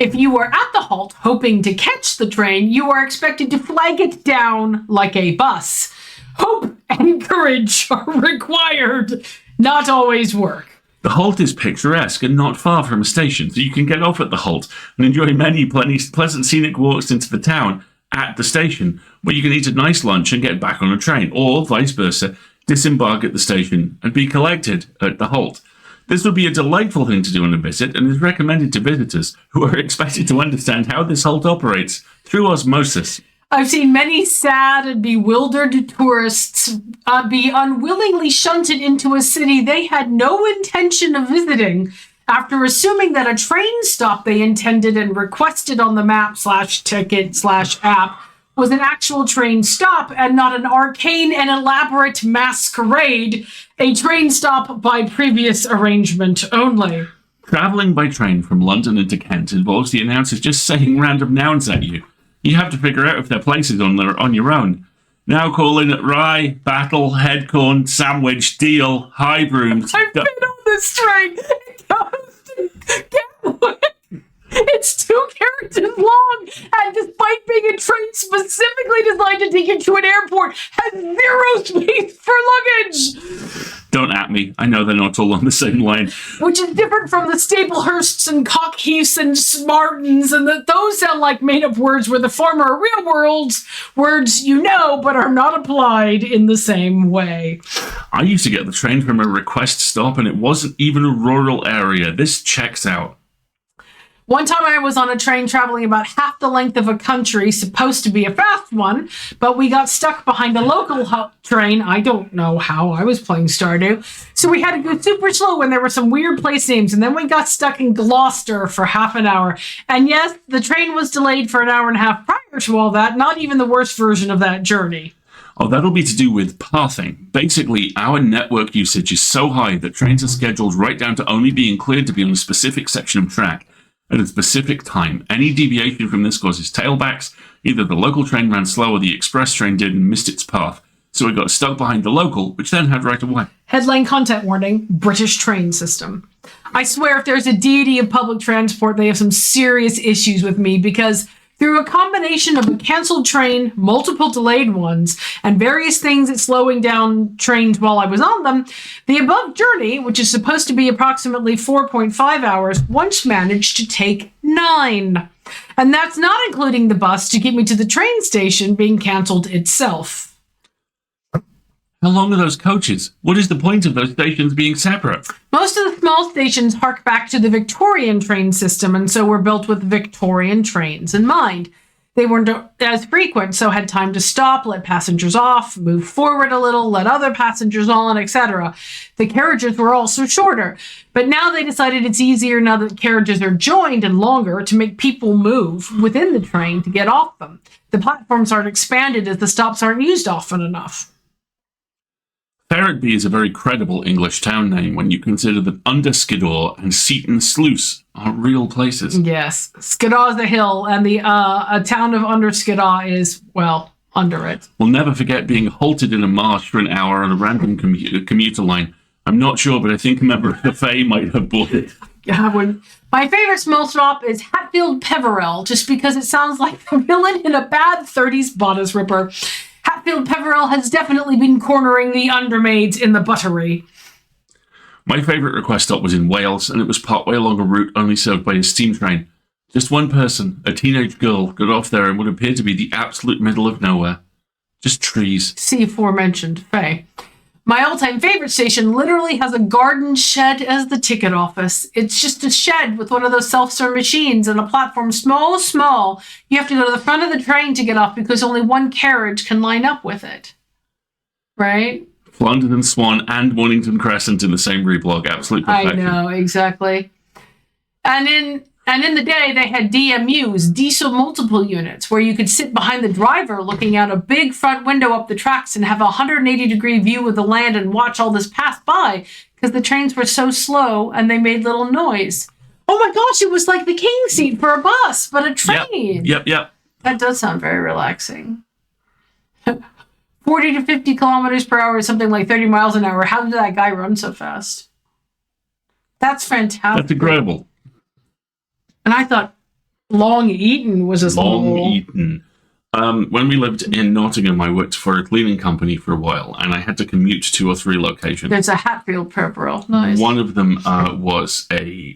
If you were at the halt hoping to catch the train, you are expected to flag it down like a bus. Hope and courage are required, not always work. The halt is picturesque and not far from a station, so you can get off at the halt and enjoy many pleasant scenic walks into the town at the station, where you can eat a nice lunch and get back on a train, or vice versa, disembark at the station and be collected at the halt. This would be a delightful thing to do on a visit and is recommended to visitors who are expected to understand how this halt operates through osmosis. I've seen many sad and bewildered tourists be unwillingly shunted into a city they had no intention of visiting after assuming that a train stop they intended and requested on the map/ticket/app was an actual train stop and not an arcane and elaborate masquerade, a train stop by previous arrangement only. Travelling by train from London into Kent involves the announcers just saying random nouns at you. You have to figure out if they're places on your own. Now calling it rye, battle, headcorn, sandwich, deal, high brooms. I've been on this train. It goes to Gatwick. It's 2 characters long, and despite being a train specifically designed to take you to an airport, has 0 space for luggage. Don't at me. I know they're not all on the same line. Which is different from the Staplehursts and Cockheaths and Smartens, and those sound like made-up words where the former are real words you know, but are not applied in the same way. I used to get the train from a request stop, and it wasn't even a rural area. This checks out. One time I was on a train traveling about half the length of a country, supposed to be a fast one, but we got stuck behind a local train. I don't know how. I was playing Stardew. So we had to go super slow when there were some weird place names, and then we got stuck in Gloucester for half an hour. And yes, the train was delayed for an hour and a half prior to all that, not even the worst version of that journey. Oh, that'll be to do with pathing. Basically, our network usage is so high that trains are scheduled right down to only being cleared to be on a specific section of track at a specific time. Any deviation from this causes tailbacks. Either the local train ran slow or the express train did and missed its path. So it got stuck behind the local, which then had right of way. Headline content warning, British train system. I swear if there's a deity of public transport, they have some serious issues with me, because through a combination of a canceled train, multiple delayed ones, and various things at slowing down trains while I was on them, the above journey, which is supposed to be approximately 4.5 hours, once managed to take 9. And that's not including the bus to get me to the train station being canceled itself. How long are those coaches? What is the point of those stations being separate? Most of the small stations hark back to the Victorian train system, and so were built with Victorian trains in mind. They weren't as frequent, so had time to stop, let passengers off, move forward a little, let other passengers on, etc. The carriages were also shorter, but now they decided it's easier now that carriages are joined and longer to make people move within the train to get off them. The platforms aren't expanded as the stops aren't used often enough. Ferretby is a very credible English town name when you consider that Under Skiddaw and Seaton Sluice are real places. Yes, Skiddaw is the hill, and the a town of Under Skiddaw is, well, under it. We'll never forget being halted in a marsh for an hour on a random commuter line. I'm not sure, but I think a member of the Fae might have bought it. My favorite small stop is Hatfield Peverell, just because it sounds like the villain in a bad 30s bodice ripper. Hatfield Peverell has definitely been cornering the undermaids in the buttery. My favourite request stop was in Wales, and it was partway along a route only served by a steam train. Just one person, a teenage girl, got off there in what appeared to be the absolute middle of nowhere. Just trees. See aforementioned Faye. My all-time favorite station literally has a garden shed as the ticket office. It's just a shed with one of those self-serve machines and a platform small. You have to go to the front of the train to get off because only one carriage can line up with it. Right? London and Swan and Mornington Crescent in the same reblog. Absolute perfection. I know, exactly. And in the day, they had DMUs, diesel multiple units, where you could sit behind the driver looking out a big front window up the tracks and have a 180-degree view of the land and watch all this pass by because the trains were so slow and they made little noise. Oh my gosh, it was like the king seat for a bus, but a train. Yep. That does sound very relaxing. 40 to 50 kilometers per hour is something like 30 miles an hour. How did that guy run so fast? That's fantastic. That's incredible. And I thought Long Eaton was as Long Eaton. When we lived in Nottingham, I worked for a cleaning company for a while, and I had to commute to 2 or 3 locations. There's a Hatfield Peverell. Nice. One of them was a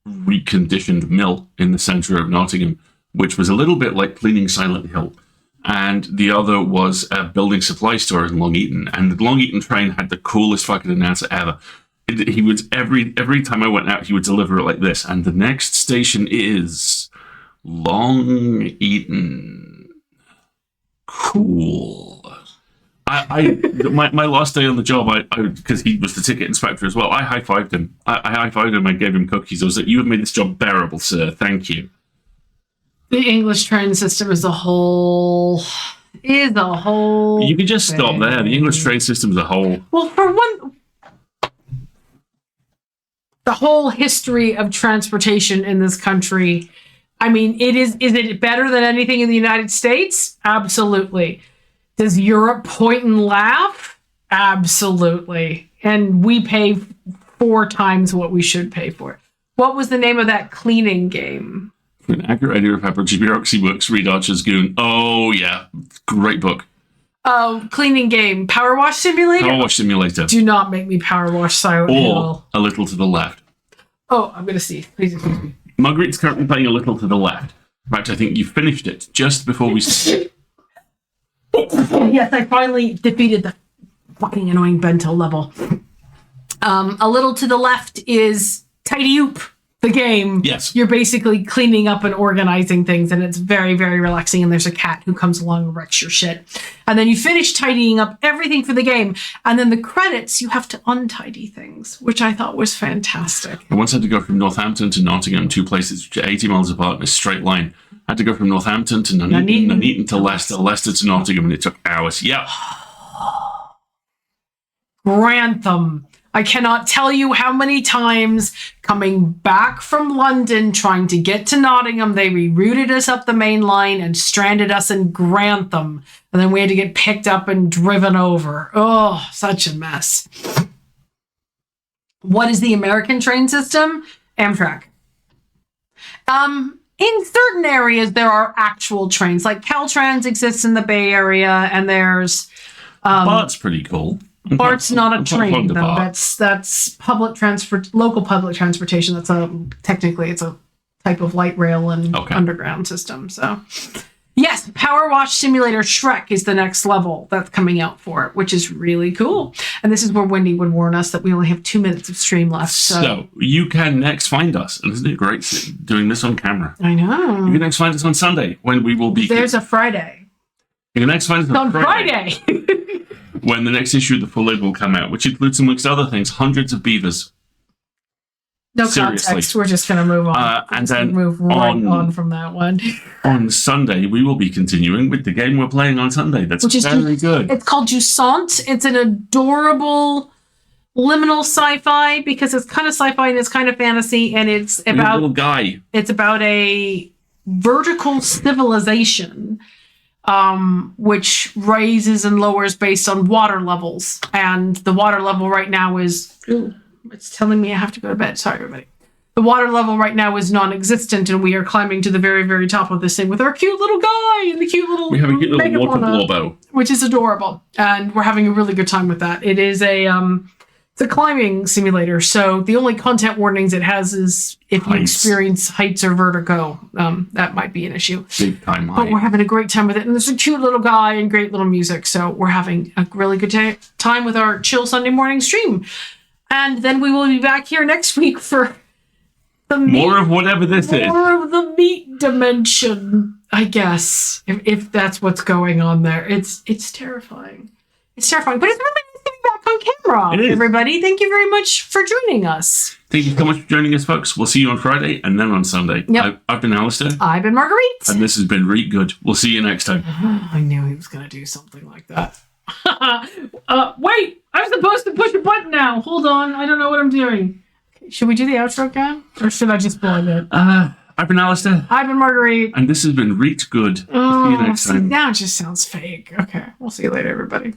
reconditioned mill in the centre of Nottingham, which was a little bit like cleaning Silent Hill. And the other was a building supply store in Long Eaton. And the Long Eaton train had the coolest fucking announcer ever. He would every time I went out, he would deliver it like this. And the next station is Long Eaton. Cool. My last day on the job, because he was the ticket inspector as well, I high-fived him. I high-fived him and gave him cookies. I was like, "You have made this job bearable, sir. Thank you." The English train system is a whole. You could just stop there. The English train system as a whole. Well, for one, the whole history of transportation in this country I mean, is it better than anything in the United States? Absolutely. Does Europe point and laugh? Absolutely. And we pay 4 times what we should pay for it. What was the name of that cleaning game? An accurate idea of how bureaucracy works, read Archer's Goon. Oh, yeah. Great book. Oh, cleaning game. Power Wash Simulator? Power Wash Simulator. Do not make me Power Wash Silent Or Hill. A Little to the Left. Oh, I'm going to see. Please excuse me. Marguerite's currently playing A Little to the Left. In fact, I think you finished it just before we... Yes, I finally defeated the fucking annoying bento level. A Little to the Left is Tidy Oop, the game. Yes. You're basically cleaning up and organizing things, and it's very, very relaxing, and there's a cat who comes along and wrecks your shit. And then you finish tidying up everything for the game, and then the credits, you have to untidy things, which I thought was fantastic. I once had to go from Northampton to Nottingham, 2 places which are 80 miles apart in a straight line. I had to go from Northampton to Nuneaton to Leicester, Leicester to Nottingham, and it took hours. Yeah. Grantham. I cannot tell you how many times coming back from London, trying to get to Nottingham, they rerouted us up the main line and stranded us in Grantham. And then we had to get picked up and driven over. Oh, such a mess. What is the American train system? Amtrak. In certain areas, there are actual trains. Like Caltrans exists in the Bay Area, and there's... BART's pretty cool. BART's not a train, though. BART. That's public local public transportation. That's technically it's a type of light rail and underground system. So, yes, Power Wash Simulator Shrek is the next level that's coming out for it, which is really cool. And this is where Wendy would warn us that we only have 2 minutes of stream left. So you can next find us, and isn't it great doing this on camera? I know. You can next find us on Sunday when we will be. There's a Friday. You can next find us on Friday. When the next issue of the Full Lid will come out, which includes, amongst other things, hundreds of beavers. No Seriously. context. We're just going to move on. And then move right on from that one. On Sunday, we will be continuing with the game we're playing on Sunday. That's Which is very good. It's called Jusant. It's an adorable liminal sci-fi because it's kind of sci-fi and it's kind of fantasy, and it's about a little guy. It's about a vertical civilization. Which raises and lowers based on water levels. And the water level right now is... Ooh, it's telling me I have to go to bed. Sorry, everybody. The water level right now is non-existent, and we are climbing to the very, very top of this thing with our cute little guy and the cute little... We have a cute little water megafauna, blobbo. which is adorable. And we're having a really good time with that. It is it's a climbing simulator, so the only content warnings it has is if you experience heights or vertigo. That might be an issue. Big time But we're having a great time with it. And there's a cute little guy and great little music. So we're having a really good time with our chill Sunday morning stream. And then we will be back here next week for the more of whatever this is. More of the meat dimension, I guess, if that's what's going on there. It's terrifying. It's terrifying. But it's really nice to be back on camera, It is. everybody. Thank you very much for joining us. Thank you so much for joining us, folks. We'll see you on Friday and then on Sunday. Yep. I've been Alistair. I've been Marguerite. And this has been Reet Good. We'll see you next time. I knew he was going to do something like that. Wait, I'm supposed to push a button now. Hold on. I don't know what I'm doing. Should we do the outro again? Or should I just blow it? I've been Alistair. I've been Marguerite. And this has been Reet Good. We'll see you next time. Now it just sounds fake. Okay. We'll see you later, everybody.